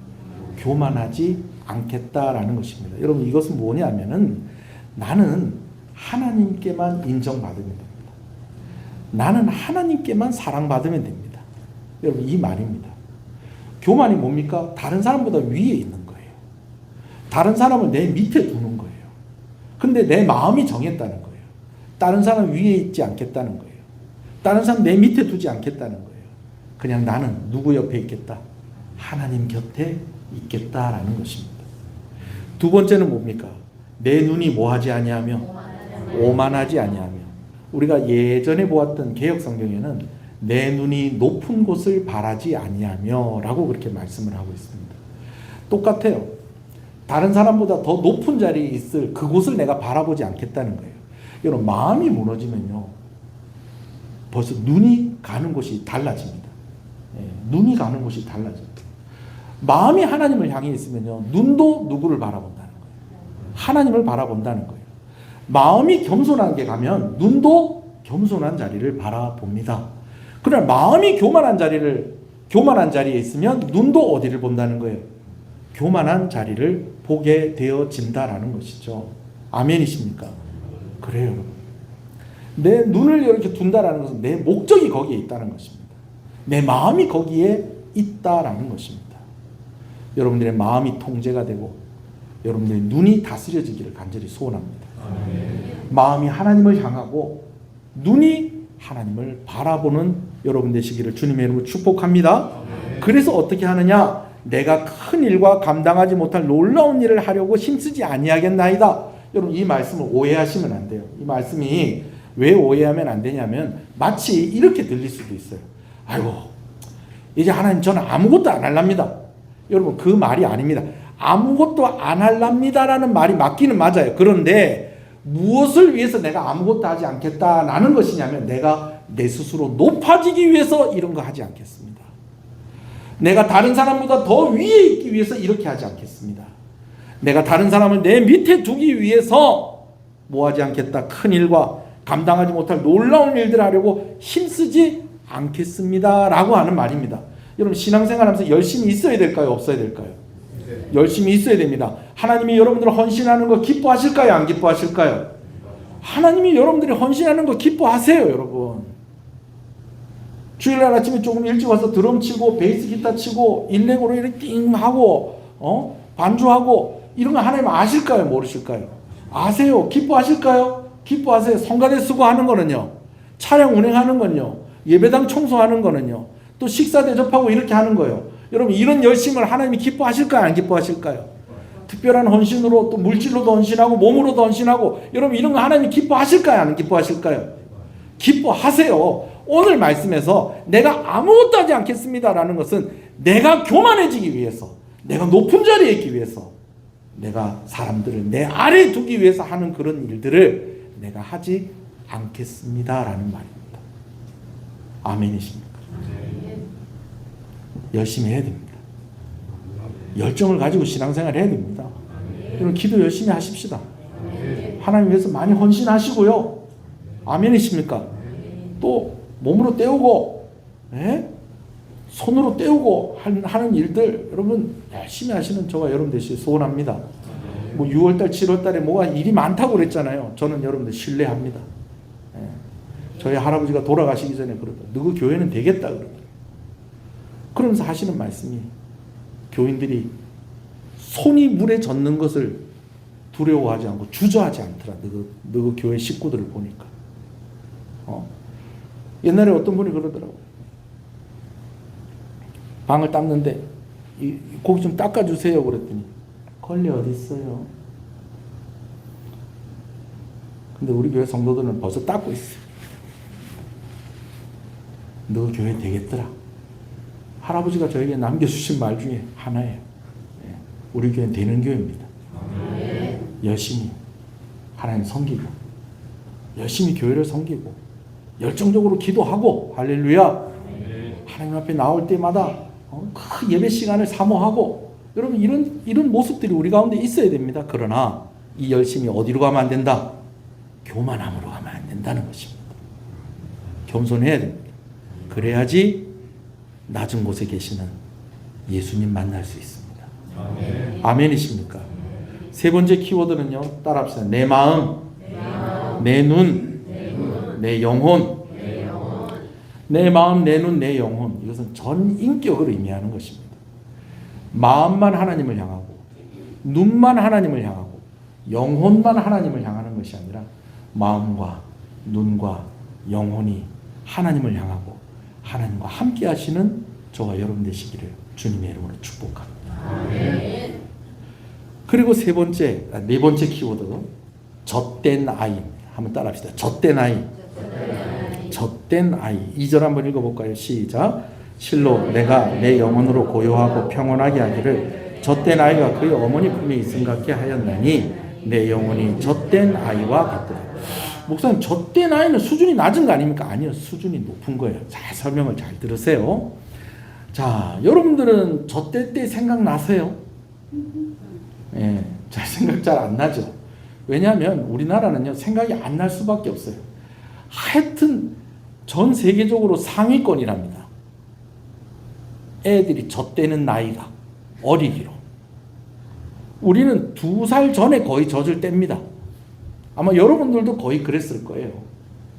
교만하지 않겠다라는 것입니다. 여러분 이것은 뭐냐면은 나는 하나님께만 인정받으면 됩니다. 나는 하나님께만 사랑받으면 됩니다. 여러분 이 말입니다. 교만이 뭡니까? 다른 사람보다 위에 있는 거예요. 다른 사람을 내 밑에 두는 거예요. 근데 내 마음이 정했다는 거예요. 다른 사람 위에 있지 않겠다는 거예요. 다른 사람 내 밑에 두지 않겠다는 거예요. 그냥 나는 누구 옆에 있겠다? 하나님 곁에 있겠다라는 것입니다. 두 번째는 뭡니까? 내 눈이 뭐하지 아니하며 오만하지 아니하며. 우리가 예전에 보았던 개역 성경에는 내 눈이 높은 곳을 바라지 아니하며 라고 그렇게 말씀을 하고 있습니다. 똑같아요. 다른 사람보다 더 높은 자리에 있을 그곳을 내가 바라보지 않겠다는 거예요. 여러분 마음이 무너지면요 벌써 눈이 가는 곳이 달라집니다. 눈이 가는 곳이 달라집니다. 마음이 하나님을 향해 있으면요 눈도 누구를 바라본다는 거예요. 하나님을 바라본다는 거예요. 마음이 겸손한 게 가면 눈도 겸손한 자리를 바라봅니다. 그러나 마음이 교만한 자리에 있으면 눈도 어디를 본다는 거예요? 교만한 자리를 보게 되어진다라는 것이죠. 아멘이십니까? 그래요, 여러분. 내 눈을 이렇게 둔다라는 것은 내 목적이 거기에 있다는 것입니다. 내 마음이 거기에 있다라는 것입니다. 여러분들의 마음이 통제가 되고 여러분들의 눈이 다스려지기를 간절히 소원합니다. 마음이 하나님을 향하고 눈이 하나님을 바라보는 여러분 되시기를 주님의 이름으로 축복합니다. 그래서 어떻게 하느냐? 내가 큰 일과 감당하지 못할 놀라운 일을 하려고 힘쓰지 아니하겠나이다. 여러분 이 말씀을 오해하시면 안 돼요. 이 말씀이 왜 오해하면 안 되냐면 마치 이렇게 들릴 수도 있어요. 아이고 이제 하나님 저는 아무것도 안 할랍니다. 여러분 그 말이 아닙니다. 아무것도 안 할랍니다라는 말이 맞기는 맞아요. 그런데 무엇을 위해서 내가 아무것도 하지 않겠다라는 것이냐면 내가 내 스스로 높아지기 위해서 이런 거 하지 않겠습니다. 내가 다른 사람보다 더 위에 있기 위해서 이렇게 하지 않겠습니다. 내가 다른 사람을 내 밑에 두기 위해서 뭐 하지 않겠다. 큰 일과 감당하지 못할 놀라운 일들을 하려고 힘쓰지 않겠습니다. 라고 하는 말입니다. 여러분 신앙생활 하면서 열심히 있어야 될까요? 없어야 될까요? 열심히 있어야 됩니다. 하나님이 여러분들을 헌신하는 거 기뻐하실까요? 안 기뻐하실까요? 하나님이 여러분들이 헌신하는 거 기뻐하세요, 여러분. 주일날 아침에 조금 일찍 와서 드럼 치고 베이스 기타 치고 일렉으로 이렇게 띵 하고 반주하고 이런 거 하나님 아실까요? 모르실까요? 아세요. 기뻐하실까요? 기뻐하세요. 성가대 쓰고 하는 거는요. 차량 운행하는 거는요. 예배당 청소하는 거는요. 또 식사 대접하고 이렇게 하는 거예요. 여러분 이런 열심을 하나님이 기뻐하실까요? 안 기뻐하실까요? 특별한 헌신으로 또 물질로도 헌신하고 몸으로도 헌신하고 여러분 이런 거 하나님이 기뻐하실까요? 안 기뻐하실까요? 기뻐하세요. 오늘 말씀에서 내가 아무것도 하지 않겠습니다라는 것은 내가 교만해지기 위해서, 내가 높은 자리에 있기 위해서, 내가 사람들을 내 아래에 두기 위해서 하는 그런 일들을 내가 하지 않겠습니다라는 말입니다. 아멘이십니까? 열심히 해야 됩니다. 열정을 가지고 신앙생활을 해야 됩니다. 여러분 기도 열심히 하십시다. 하나님 위해서 많이 헌신하시고요. 아멘이십니까? 또 몸으로 때우고 손으로 때우고 하는 일들 여러분 열심히 하시는 저와 여러분 되시길 소원합니다. 뭐 6월달 7월달에 뭐가 일이 많다고 그랬잖아요. 저는 여러분들 신뢰합니다. 저희 할아버지가 돌아가시기 전에 그러더라고요. 너그 교회는 되겠다 그러더라고요. 그러면서 하시는 말씀이 교인들이 손이 물에 젖는 것을 두려워하지 않고 주저하지 않더라. 너그 교회 식구들을 보니까. 옛날에 어떤 분이 그러더라고요. 방을 닦는데 고기 좀 닦아주세요 그랬더니 걸레 어디 있어요? 근데 우리 교회 성도들은 벌써 닦고 있어요. 너 교회 되겠더라. 할아버지가 저에게 남겨주신 말 중에 하나예요. 우리 교회는 되는 교회입니다. 열심히 하나님 섬기고 열심히 교회를 섬기고 열정적으로 기도하고 할렐루야. 하나님 앞에 나올 때마다 그 예배 시간을 사모하고 여러분 이런 모습들이 우리 가운데 있어야 됩니다. 그러나 이 열심이 어디로 가면 안 된다? 교만함으로 가면 안 된다는 것입니다. 겸손해야 됩니다. 그래야지 낮은 곳에 계시는 예수님 만날 수 있습니다. 아멘이십니까? 세 번째 키워드는요. 따라합시다. 내 마음, 내 눈, 내 영혼. 내 마음, 내 눈, 내 영혼. 이것은 전 인격을 의미하는 것입니다. 마음만 하나님을 향하고 눈만 하나님을 향하고 영혼만 하나님을 향하는 것이 아니라 마음과 눈과 영혼이 하나님을 향하고 하나님과 함께 하시는 저와 여러분 되시기를 주님의 이름으로 축복합니다. 그리고 네 번째 키워드 젖된 아이입니다. 한번 따라합시다. 젖된 아이. 젖된 아이. 2절 한번 읽어볼까요? 시작. 실로 내가 내 영혼으로 고요하고 평온하게 하기를 젖된 아이가 그의 어머니 품에 있음 같게 하였나니 내 영혼이 젖된 아이와 같더라. 목사님 젖된 아이는 수준이 낮은 거 아닙니까? 아니요. 수준이 높은 거예요. 잘 설명을 잘 들으세요. 자, 여러분들은 젖될 때 생각나세요? 잘 생각 잘 안 나죠. 왜냐하면 우리나라는요 생각이 안 날 수밖에 없어요. 하여튼 전 세계적으로 상위권이랍니다. 애들이 젖대는 나이가 어리기로. 우리는 2살 전에 거의 젖을 뗍니다. 아마 여러분들도 거의 그랬을 거예요.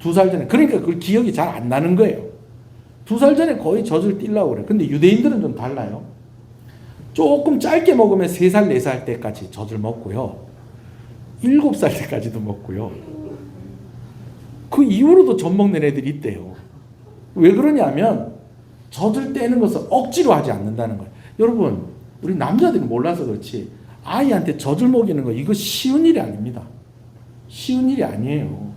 2살 전에. 그러니까 그 기억이 잘 안 나는 거예요. 2살 전에 거의 젖을 띨라고 그래요. 근데 유대인들은 좀 달라요. 조금 짧게 먹으면 3살, 4살 때까지 젖을 먹고요. 7살 때까지도 먹고요. 그 이후로도 젖 먹는 애들이 있대요. 왜 그러냐면 젖을 떼는 것을 억지로 하지 않는다는 거예요. 여러분, 우리 남자들이 몰라서 그렇지 아이한테 젖을 먹이는 거 이거 쉬운 일이 아닙니다. 쉬운 일이 아니에요.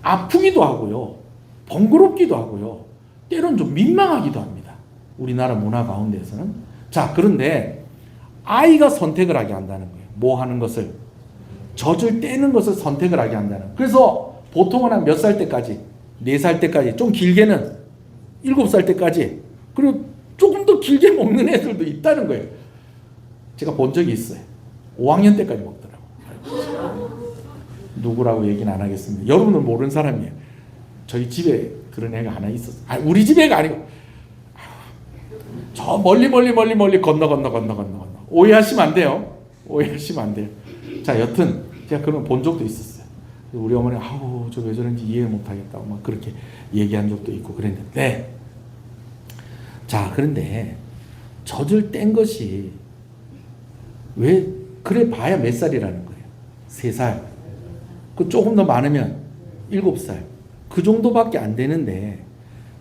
아프기도 하고요. 번거롭기도 하고요. 때론 좀 민망하기도 합니다. 우리나라 문화 가운데에서는. 자, 그런데 아이가 선택을 하게 한다는 거예요. 뭐 하는 것을? 젖을 떼는 것을 선택을 하게 한다는 거예요. 그래서 보통은 한 몇 살 때까지? 4살 때까지. 좀 길게는 7살 때까지. 그리고 조금 더 길게 먹는 애들도 있다는 거예요. 제가 본 적이 있어요. 5학년 때까지 먹더라고요. 누구라고 얘기는 안 하겠습니다. 여러분은 모르는 사람이에요. 저희 집에 그런 애가 하나 있었어요. 우리 집 애가 아니고 저 멀리 건너. 오해하시면 안 돼요. 오해하시면 안 돼요. 자, 여튼 제가 그런 본 적도 있었어요. 우리 어머니가 저 왜 저런지 이해 못 하겠다고 막 그렇게 얘기한 적도 있고 그랬는데, 자, 그런데 젖을 뗀 것이 왜 그래 봐야 몇 살이라는 거예요. 3살. 그 조금 더 많으면 7살. 그 정도밖에 안 되는데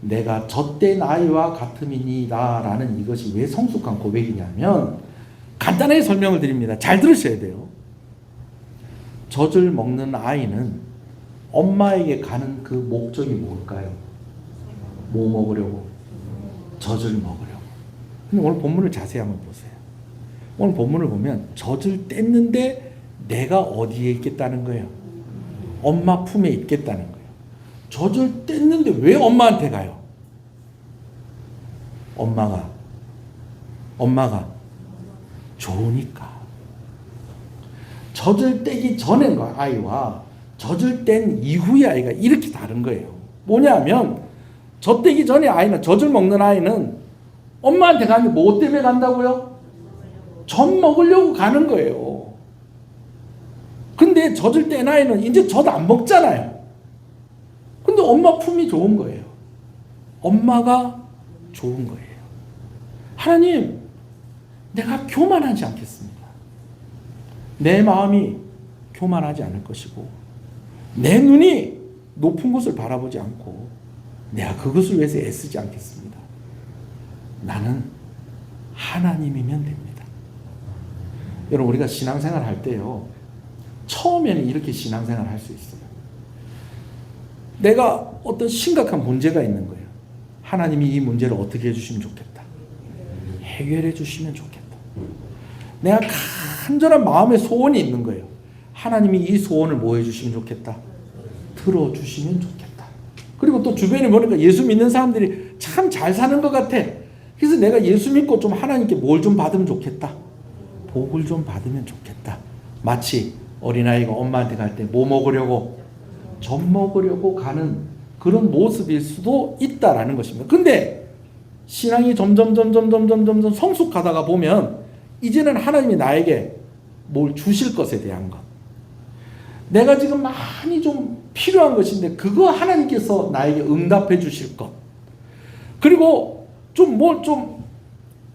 내가 젖된 아이와 같음이니라 라는 이것이 왜 성숙한 고백이냐면 간단하게 설명을 드립니다. 잘 들으셔야 돼요. 젖을 먹는 아이는 엄마에게 가는 그 목적이 뭘까요? 뭐 먹으려고? 젖을 먹으려고. 근데 오늘 본문을 자세히 한번 보세요. 오늘 본문을 보면 젖을 뗐는데 내가 어디에 있겠다는 거예요? 엄마 품에 있겠다는 거예요. 젖을 뗐는데 왜 엄마한테 가요? 엄마가 좋으니까. 젖을 떼기 전에 아이와 젖을 뗀 이후의 아이가 이렇게 다른 거예요. 뭐냐면 젖 떼기 전에 아이는, 젖을 먹는 아이는 엄마한테 가는데 뭐 때문에 간다고요? 젖 먹으려고 가는 거예요. 근데 젖을 뗀 아이는 이제 젖 안 먹잖아요. 근데 엄마 품이 좋은 거예요. 엄마가 좋은 거예요. 하나님, 내가 교만하지 않겠습니다. 내 마음이 교만하지 않을 것이고 내 눈이 높은 곳을 바라보지 않고 내가 그것을 위해서 애쓰지 않겠습니다. 나는 하나님이면 됩니다. 여러분, 우리가 신앙생활 할 때요, 처음에는 이렇게 신앙생활 할 수 있어요. 내가 어떤 심각한 문제가 있는 거예요. 하나님이 이 문제를 어떻게 해주시면 좋겠다. 해결해 주시면 좋겠다. 내가 간절한 마음의 소원이 있는 거예요. 하나님이 이 소원을 뭐 해주시면 좋겠다. 들어주시면 좋겠다. 그리고 또 주변에 보니까 예수 믿는 사람들이 참 잘 사는 것 같아. 그래서 내가 예수 믿고 좀 하나님께 뭘 좀 받으면 좋겠다. 복을 좀 받으면 좋겠다. 마치 어린아이가 엄마한테 갈 때 뭐 먹으려고? 젖 먹으려고 가는 그런 모습일 수도 있다라는 것입니다. 근데 신앙이 점점 성숙하다가 보면 이제는 하나님이 나에게 뭘 주실 것에 대한 것, 내가 지금 많이 좀 필요한 것인데 그거 하나님께서 나에게 응답해 주실 것, 그리고 좀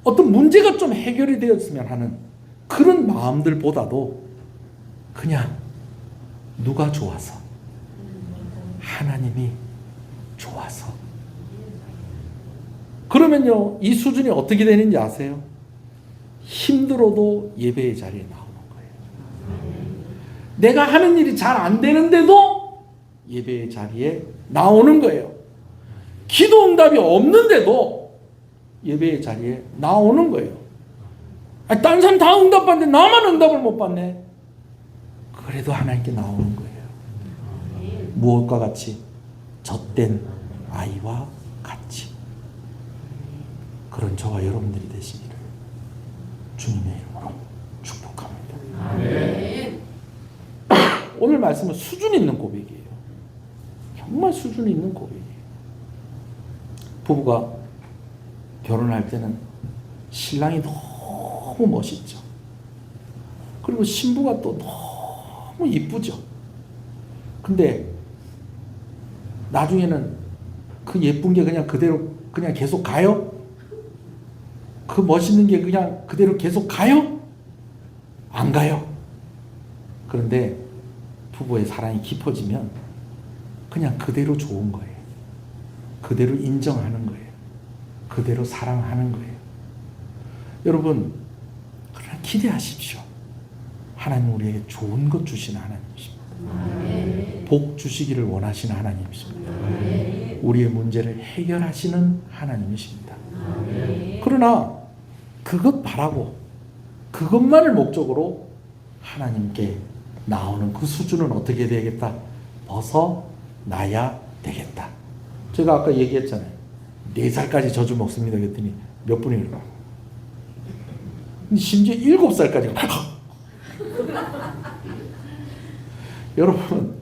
어떤 문제가 좀 해결이 되었으면 하는 그런 마음들보다도 그냥 누가 좋아서, 하나님이 좋아서. 그러면요, 이 수준이 어떻게 되는지 아세요? 힘들어도 예배의 자리에 나오는 거예요. 내가 하는 일이 잘 안 되는데도 예배의 자리에 나오는 거예요. 기도 응답이 없는데도 예배의 자리에 나오는 거예요. 아니, 다른 사람 다 응답받는데 나만 응답을 못 받네. 그래도 하나님께 나오는 거예요. 무엇과 같이? 젖된 아이와 같이. 그런 저와 여러분들이 되시기를 주님의 이름으로 축복합니다. 아멘. 오늘 말씀은 수준 있는 고백이에요. 정말 수준 있는 고백이에요. 부부가 결혼할 때는 신랑이 너무 멋있죠. 그리고 신부가 또 너무 이쁘죠. 근데 나중에는 그 예쁜 게 그냥 그대로 그냥 계속 가요? 그 멋있는 게 그냥 그대로 계속 가요? 안 가요. 그런데 부부의 사랑이 깊어지면 그냥 그대로 좋은 거예요. 그대로 인정하는 거예요. 그대로 사랑하는 거예요. 여러분, 그러나 기대하십시오. 하나님 우리에게 좋은 것 주시는 하나님이십니다. 복 주시기를 원하시는 하나님이십니다. 우리의 문제를 해결하시는 하나님이십니다. 그러나 그것 바라고 그것만을 목적으로 하나님께 나오는 그 수준은 어떻게 되겠다? 벗어나야 되겠다. 제가 아까 얘기했잖아요. 4살까지 젖을 먹습니다. 그랬더니 몇 분이 그러고, 심지어 7살까지 여러분,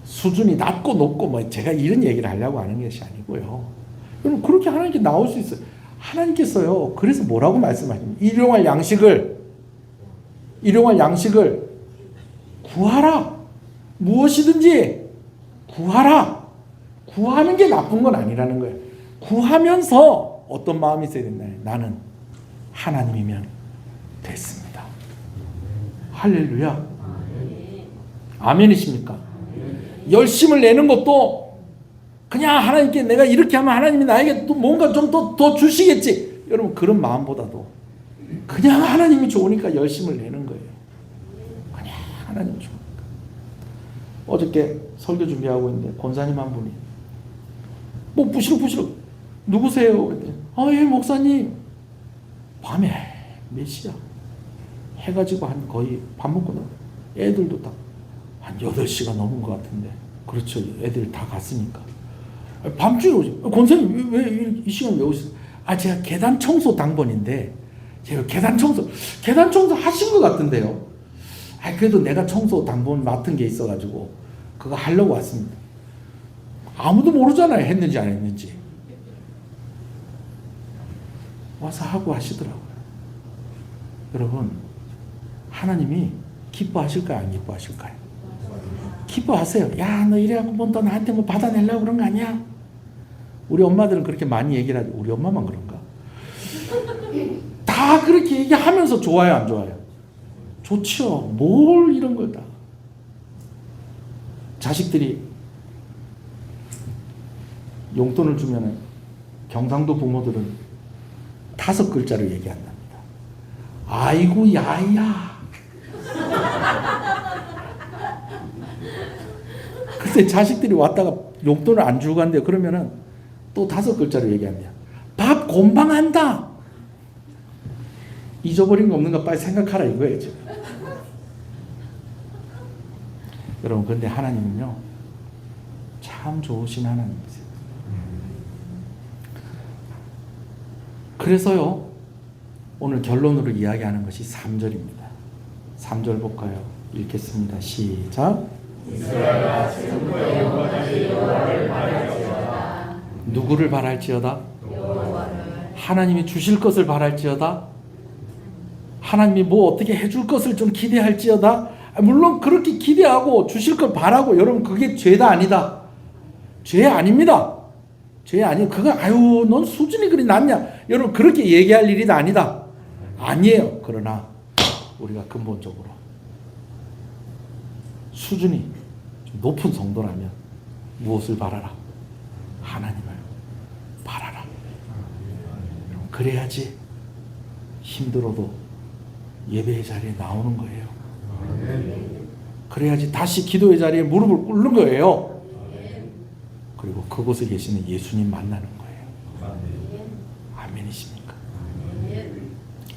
수준이 낮고 높고 뭐 제가 이런 얘기를 하려고 하는 것이 아니고요. 여러분, 그렇게 하나님께 나올 수 있어요. 하나님께서요, 그래서 뭐라고 말씀하십니까? 일용할 양식을 구하라. 무엇이든지 구하라. 구하는 게 나쁜 건 아니라는 거예요. 구하면서 어떤 마음이 있어야 된다요? 나는 하나님이면 됐습니다. 할렐루야. 아멘이십니까? 열심을 내는 것도 그냥 하나님께 내가 이렇게 하면 하나님이 나에게 또 뭔가 좀 더 주시겠지. 여러분, 그런 마음보다도 그냥 하나님이 좋으니까 열심을 내는 거예요. 그냥 하나님이 좋으니까. 어저께 설교 준비하고 있는데 권사님 한 분이 뭐 부시럭부시럭 누구세요? 그랬더니 예 목사님. 밤에 몇 시야? 해가지고 한 거의 밥 먹고 나 애들도 다 한 8시가 넘은 것 같은데 그렇죠. 애들 다 갔으니까 밤중에 오지. 권사님 왜 이 시간에 왜 오셨어요? 제가 계단 청소 당번인데 제가 계단 청소 하신 것 같은데요. 그래도 내가 청소 당번 맡은 게 있어가지고 그거 하려고 왔습니다. 아무도 모르잖아요. 했는지 안 했는지. 와서 하고 하시더라고요. 여러분, 하나님이 기뻐하실까요? 안 기뻐하실까요? 기뻐하세요. 야, 너 이래갖고 뭐 너 나한테 뭐 받아내려고 그런 거 아니야? 우리 엄마들은 그렇게 많이 얘기를 하죠. 우리 엄마만 그런가? 다 그렇게 얘기하면서 좋아요, 안 좋아요? 좋죠. 뭘 이런 걸 다. 자식들이 용돈을 주면은 경상도 부모들은 5글자로 얘기한답니다. 아이고 야야. 근데 자식들이 왔다가 용돈을 안 주고 간대요. 그러면은 또 5글자로 얘기한대요. 밥 곤방한다. 잊어버린 거 없는가 빨리 생각하라 이거예요 지금. 여러분, 근데 하나님은요 참 좋으신 하나님이세요. 그래서요 오늘 결론으로 이야기하는 것이 3절입니다. 3절 볼까요? 읽겠습니다. 시작. 이스라엘아 지금부터 영원까지 여호와를 바랄지어다. 누구를 바랄지어다? 여호와를. 하나님이 주실 것을 바랄지어다? 하나님이 뭐 어떻게 해줄 것을 좀 기대할지어다? 물론 그렇게 기대하고 주실 걸 바라고 여러분 그게 죄다 아니다. 죄 아닙니다. 죄 아니에요. 그거 넌 수준이 그리 낮냐? 여러분 그렇게 얘기할 일이 아니다. 아니에요. 그러나 우리가 근본적으로 수준이 좀 높은 성도라면 무엇을 바라라? 하나님을 바라라. 그래야지 힘들어도 예배의 자리에 나오는 거예요. 그래야지 다시 기도의 자리에 무릎을 꿇는 거예요. 그리고 그곳에 계시는 예수님 만나는 거예요. 아멘이십니까?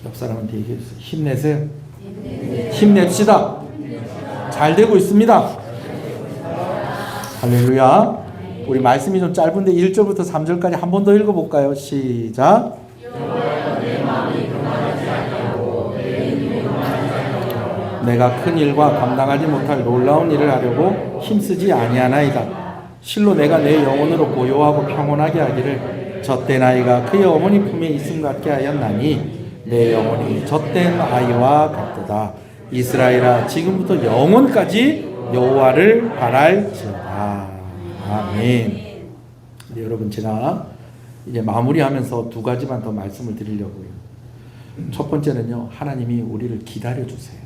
옆 사람한테 얘기해 주세요. 힘내세요. 힘냅시다. 잘 되고 있습니다. 할렐루야. 우리 말씀이 좀 짧은데 1절부터 3절까지 한 번 더 읽어볼까요? 시작. 내가 큰 일과 감당하지 못할 놀라운 일을 하려고 힘쓰지 아니하나이다. 실로 내가 내 영혼으로 고요하고 평온하게 하기를 젖된 아이가 그의 어머니 품에 있음 같게 하였나니 내 영혼이 젖된 아이와 같도다. 이스라엘아 지금부터 영원까지 여호와를 바랄지어다. 아멘. 네, 여러분 제가 이제 마무리하면서 2가지만 더 말씀을 드리려고요. 첫 번째는요, 하나님이 우리를 기다려 주세요.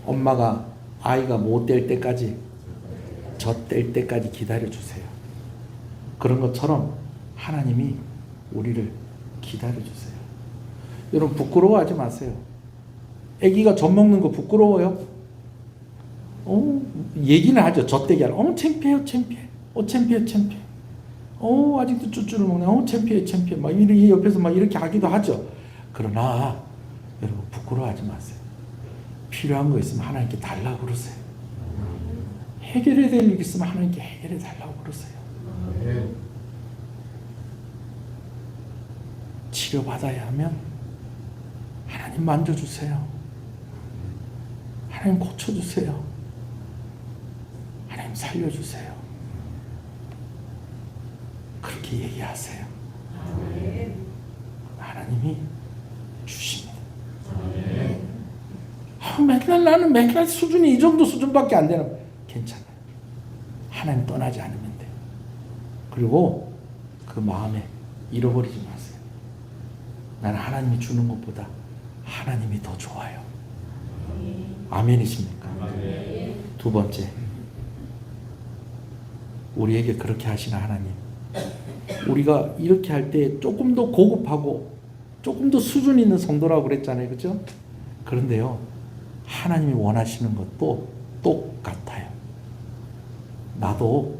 엄마가 아이가 못 될 때까지 젖될 때까지 기다려 주세요. 그런 것처럼 하나님이 우리를 기다려 주세요. 여러분 부끄러워하지 마세요. 아기가 젖 먹는 거 부끄러워요? 얘기는 하죠. 젖대기 하러. 창피해요, 창피해. 창피해, 창피해. 아직도 쭈쭈를 먹네. 창피해, 창피해. 막 이렇게 옆에서 막 이렇게 하기도 하죠. 그러나 여러분 부끄러워하지 마세요. 필요한 거 있으면 하나님께 달라고 그러세요. 해결해야 될 일 있으면 하나님께 해결해 달라고 그러세요. 치료받아야 하면 하나님 만져주세요. 하나님 고쳐주세요. 하나님 살려주세요. 그렇게 얘기하세요. 하나님이 주십니다. 맨날 나는 맨날 수준이 이 정도 수준밖에 안 되는. 괜찮아요. 하나님 떠나지 않으면 돼요. 그리고 그 마음에 잃어버리지 마세요. 나는 하나님이 주는 것보다 하나님이 더 좋아요. 아멘이십니까? 2번째, 우리에게 그렇게 하시는 하나님, 우리가 이렇게 할 때 조금 더 고급하고 조금 더 수준 있는 성도라고 그랬잖아요. 그렇죠? 그런데요, 하나님이 원하시는 것도 똑같아요. 나도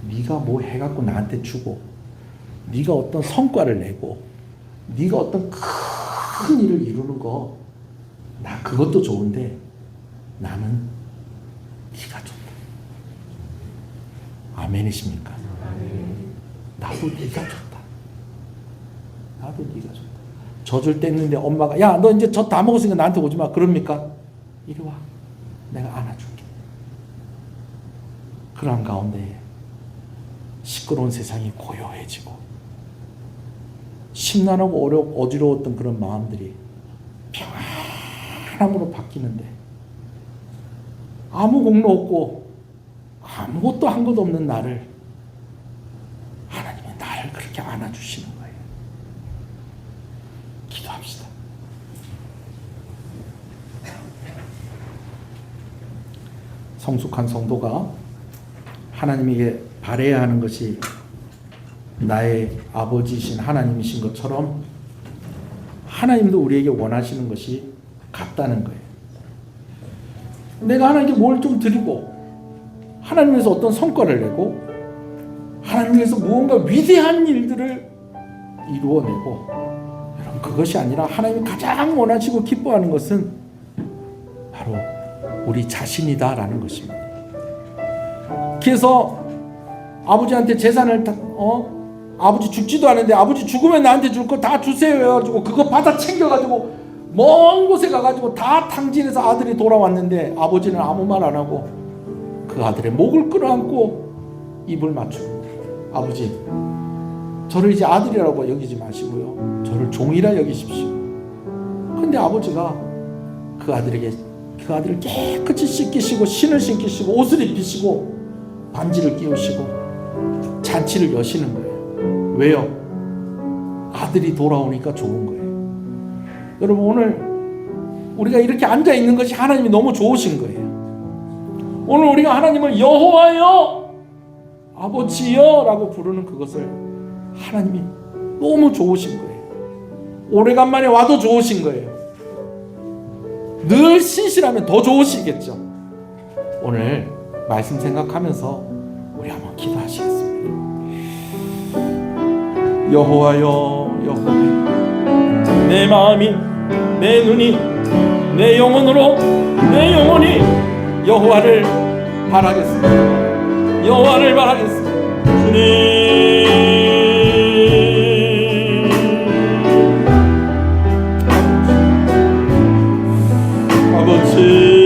네가 뭐 해갖고 나한테 주고, 네가 어떤 성과를 내고, 네가 어떤 큰 일을 이루는 거, 나 그것도 좋은데 나는 네가 좋다. 아멘이십니까? 나도 네가 좋다. 나도 네가 좋다. 젖을 뗐는데 엄마가 야, 너 이제 젖 다 먹었으니까 나한테 오지 마. 그럽니까? 이리 와. 내가 안아줄게. 그런 가운데 시끄러운 세상이 고요해지고 심란하고 어지러웠던 그런 마음들이 평안함으로 바뀌는데, 아무 공로 없고 아무것도 한 것도 없는 나를 하나님이 나를 그렇게 안아주시는 거예요. 기도합시다. 성숙한 성도가 하나님에게 바라야 하는 것이 나의 아버지이신 하나님이신 것처럼 하나님도 우리에게 원하시는 것이 같다는 거예요. 내가 하나님께 뭘 좀 드리고 하나님에서 어떤 성과를 내고 하나님에서 무언가 위대한 일들을 이루어내고, 여러분 그것이 아니라 하나님이 가장 원하시고 기뻐하는 것은 바로 우리 자신이다라는 것입니다. 그래서 아버지한테 재산을 아버지 죽지도 않은데 아버지 죽으면 나한테 줄 거 다 주세요 해가지고 그거 받아 챙겨가지고 먼 곳에 가가지고 다 탕진해서 아들이 돌아왔는데 아버지는 아무 말 안 하고 그 아들의 목을 끌어안고 입을 맞추고, 아버지 저를 이제 아들이라고 여기지 마시고요, 저를 종이라 여기십시오. 근데 아버지가 그 아들을 깨끗이 씻기시고 신을 신기시고 옷을 입히시고 반지를 끼우시고 잔치를 여시는 거예요. 왜요? 아들이 돌아오니까 좋은 거예요. 여러분 오늘 우리가 이렇게 앉아 있는 것이 하나님이 너무 좋으신 거예요. 오늘 우리가 하나님을 여호와여 아버지여 라고 부르는 그것을 하나님이 너무 좋으신 거예요. 오래간만에 와도 좋으신 거예요. 늘 신실하면 더 좋으시겠죠. 오늘 말씀 생각하면서 우리 한번 기도하시겠습니다. 여호와여 여호와여, 내 마음이 내 눈이 내 영혼으로 내 영혼이 여호와를 바라겠습니다. 여호와를 바라겠습니다. 주님 아버지,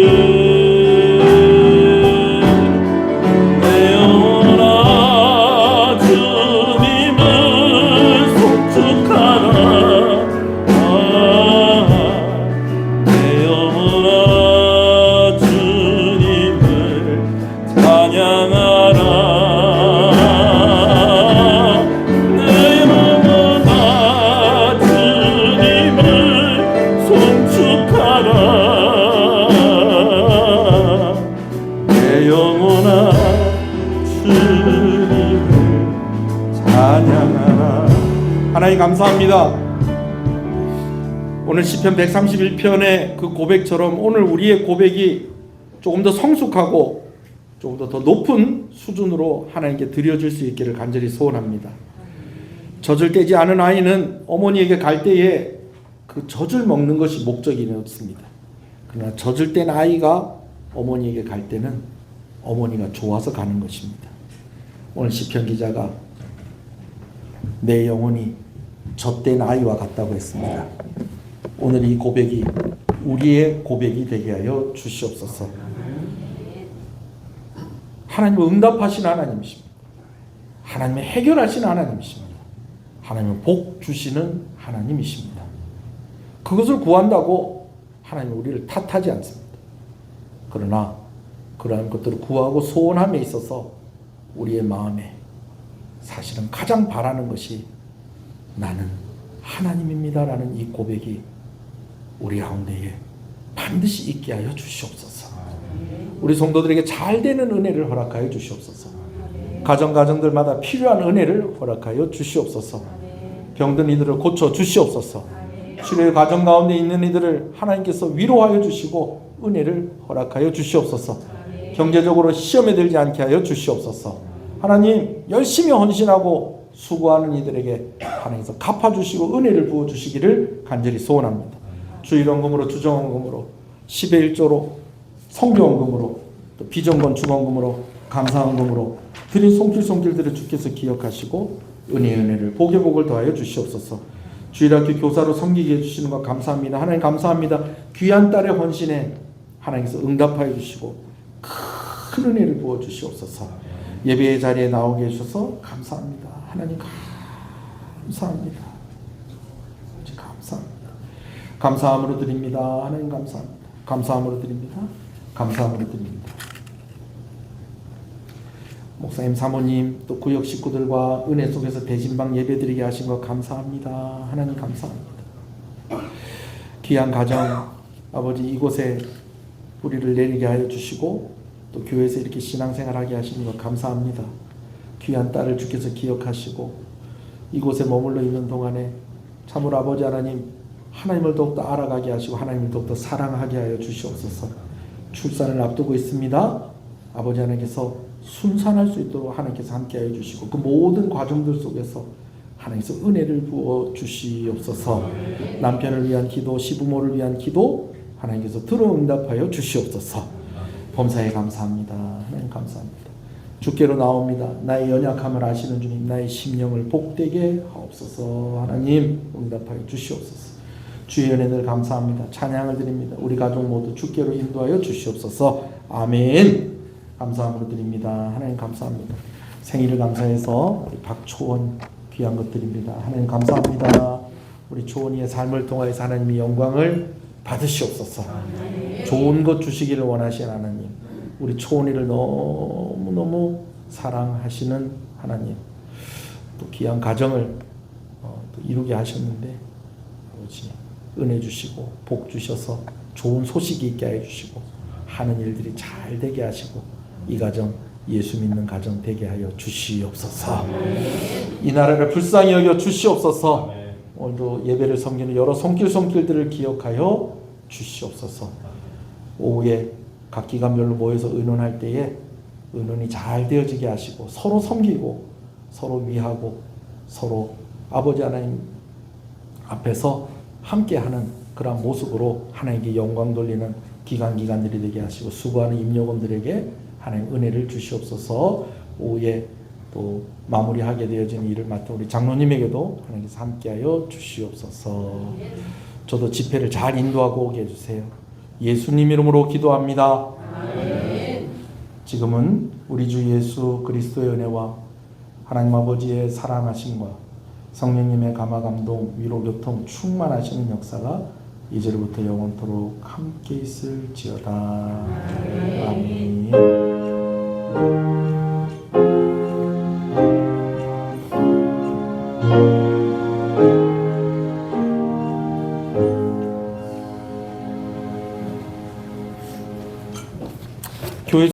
하나님 감사합니다. 오늘 시편 131편의 그 고백처럼 오늘 우리의 고백이 조금 더 성숙하고 조금 더 높은 수준으로 하나님께 드려질 수 있기를 간절히 소원합니다. 젖을 떼지 않은 아이는 어머니에게 갈 때에 그 젖을 먹는 것이 목적이었습니다. 그러나 젖을 뗀 아이가 어머니에게 갈 때는 어머니가 좋아서 가는 것입니다. 오늘 시편 기자가 내 영혼이 젖된 아이와 같다고 했습니다. 오늘 이 고백이 우리의 고백이 되게 하여 주시옵소서. 하나님은 응답하신 하나님이십니다. 하나님은 해결하신 하나님이십니다. 하나님은 복 주시는 하나님이십니다. 그것을 구한다고 하나님은 우리를 탓하지 않습니다. 그러나 그러한 것들을 구하고 소원함에 있어서 우리의 마음에 사실은 가장 바라는 것이 나는 하나님입니다라는 이 고백이 우리 가운데에 반드시 있게 하여 주시옵소서. 우리 성도들에게 잘 되는 은혜를 허락하여 주시옵소서. 가정들마다 필요한 은혜를 허락하여 주시옵소서. 병든 이들을 고쳐 주시옵소서. 치료의 과정 가운데 있는 이들을 하나님께서 위로하여 주시고 은혜를 허락하여 주시옵소서. 경제적으로 시험에 들지 않게 하여 주시옵소서. 하나님, 열심히 헌신하고 수고하는 이들에게 하나님께서 갚아주시고 은혜를 부어주시기를 간절히 소원합니다. 주일원금으로, 주정원금으로, 10의 1조로, 성교원금으로, 또 비정권 주건금으로, 감사원금으로 드린 손길손길들을 주께서 기억하시고 은혜를 복에 복을 더하여 주시옵소서. 주일학교 교사로 섬기게 해주시는 것 감사합니다. 하나님 감사합니다. 귀한 딸의 헌신에 하나님께서 응답하여 주시고 큰 은혜를 부어 주시옵소서. 예배의 자리에 나오게 해주셔서 감사합니다. 하나님 감사합니다. 감사합니다. 감사함으로 드립니다. 하나님 감사합니다. 감사함으로 드립니다. 감사함으로 드립니다. 목사님, 사모님, 또 구역 식구들과 은혜 속에서 대진방 예배드리게 하신 것 감사합니다. 하나님 감사합니다. 귀한 가정, 아버지 이곳에 뿌리를 내리게 하여 주시고 또 교회에서 이렇게 신앙생활하게 하시는 것 감사합니다. 귀한 딸을 주께서 기억하시고 이곳에 머물러 있는 동안에 참으로 아버지 하나님, 하나님을 더욱더 알아가게 하시고 하나님을 더욱더 사랑하게 하여 주시옵소서. 출산을 앞두고 있습니다. 아버지 하나님께서 순산할 수 있도록 하나님께서 함께하여 주시고 그 모든 과정들 속에서 하나님께서 은혜를 부어 주시옵소서. 남편을 위한 기도, 시부모를 위한 기도 하나님께서 들어 응답하여 주시옵소서. 범사에 감사합니다. 하나님 감사합니다. 주께로 나옵니다. 나의 연약함을 아시는 주님, 나의 심령을 복되게 하옵소서. 하나님 응답하여 주시옵소서. 주의 은혜를 감사합니다. 찬양을 드립니다. 우리 가족 모두 주께로 인도하여 주시옵소서. 아멘. 감사함으로 드립니다. 하나님 감사합니다. 생일을 감사해서 우리 박초원 귀한 것들입니다. 하나님 감사합니다. 우리 초원이의 삶을 통하여서 하나님이 영광을 받으시옵소서. 좋은 것 주시기를 원하시는 하나님, 우리 초원이를 너무너무 사랑하시는 하나님, 또 귀한 가정을 또 이루게 하셨는데 아버지 은혜 주시고 복 주셔서 좋은 소식이 있게 해 주시고 하는 일들이 잘 되게 하시고 이 가정 예수 믿는 가정 되게 하여 주시옵소서. 이 나라를 불쌍히 여겨 주시옵소서. 오늘도 예배를 섬기는 여러 손길들을 기억하여 주시옵소서. 오후에 각 기관별로 모여서 의논할 때에 의논이 잘 되어지게 하시고 서로 섬기고 서로 위하고 서로 아버지 하나님 앞에서 함께하는 그런 모습으로 하나님께 영광 돌리는 기관들이 되게 하시고 수고하는 임요원들에게 하나님 은혜를 주시옵소서. 오후에 또 마무리하게 되어진 일을 맡은 우리 장로님에게도 하나님께서 함께하여 주시옵소서. 저도 집회를 잘 인도하고 오게 해주세요. 예수님 이름으로 기도합니다. 지금은 우리 주 예수 그리스도의 은혜와 하나님 아버지의 사랑하심과 성령님의 감화감동 위로교통 충만하시는 역사가 이제로부터 영원토록 함께 있을지어다. 아멘.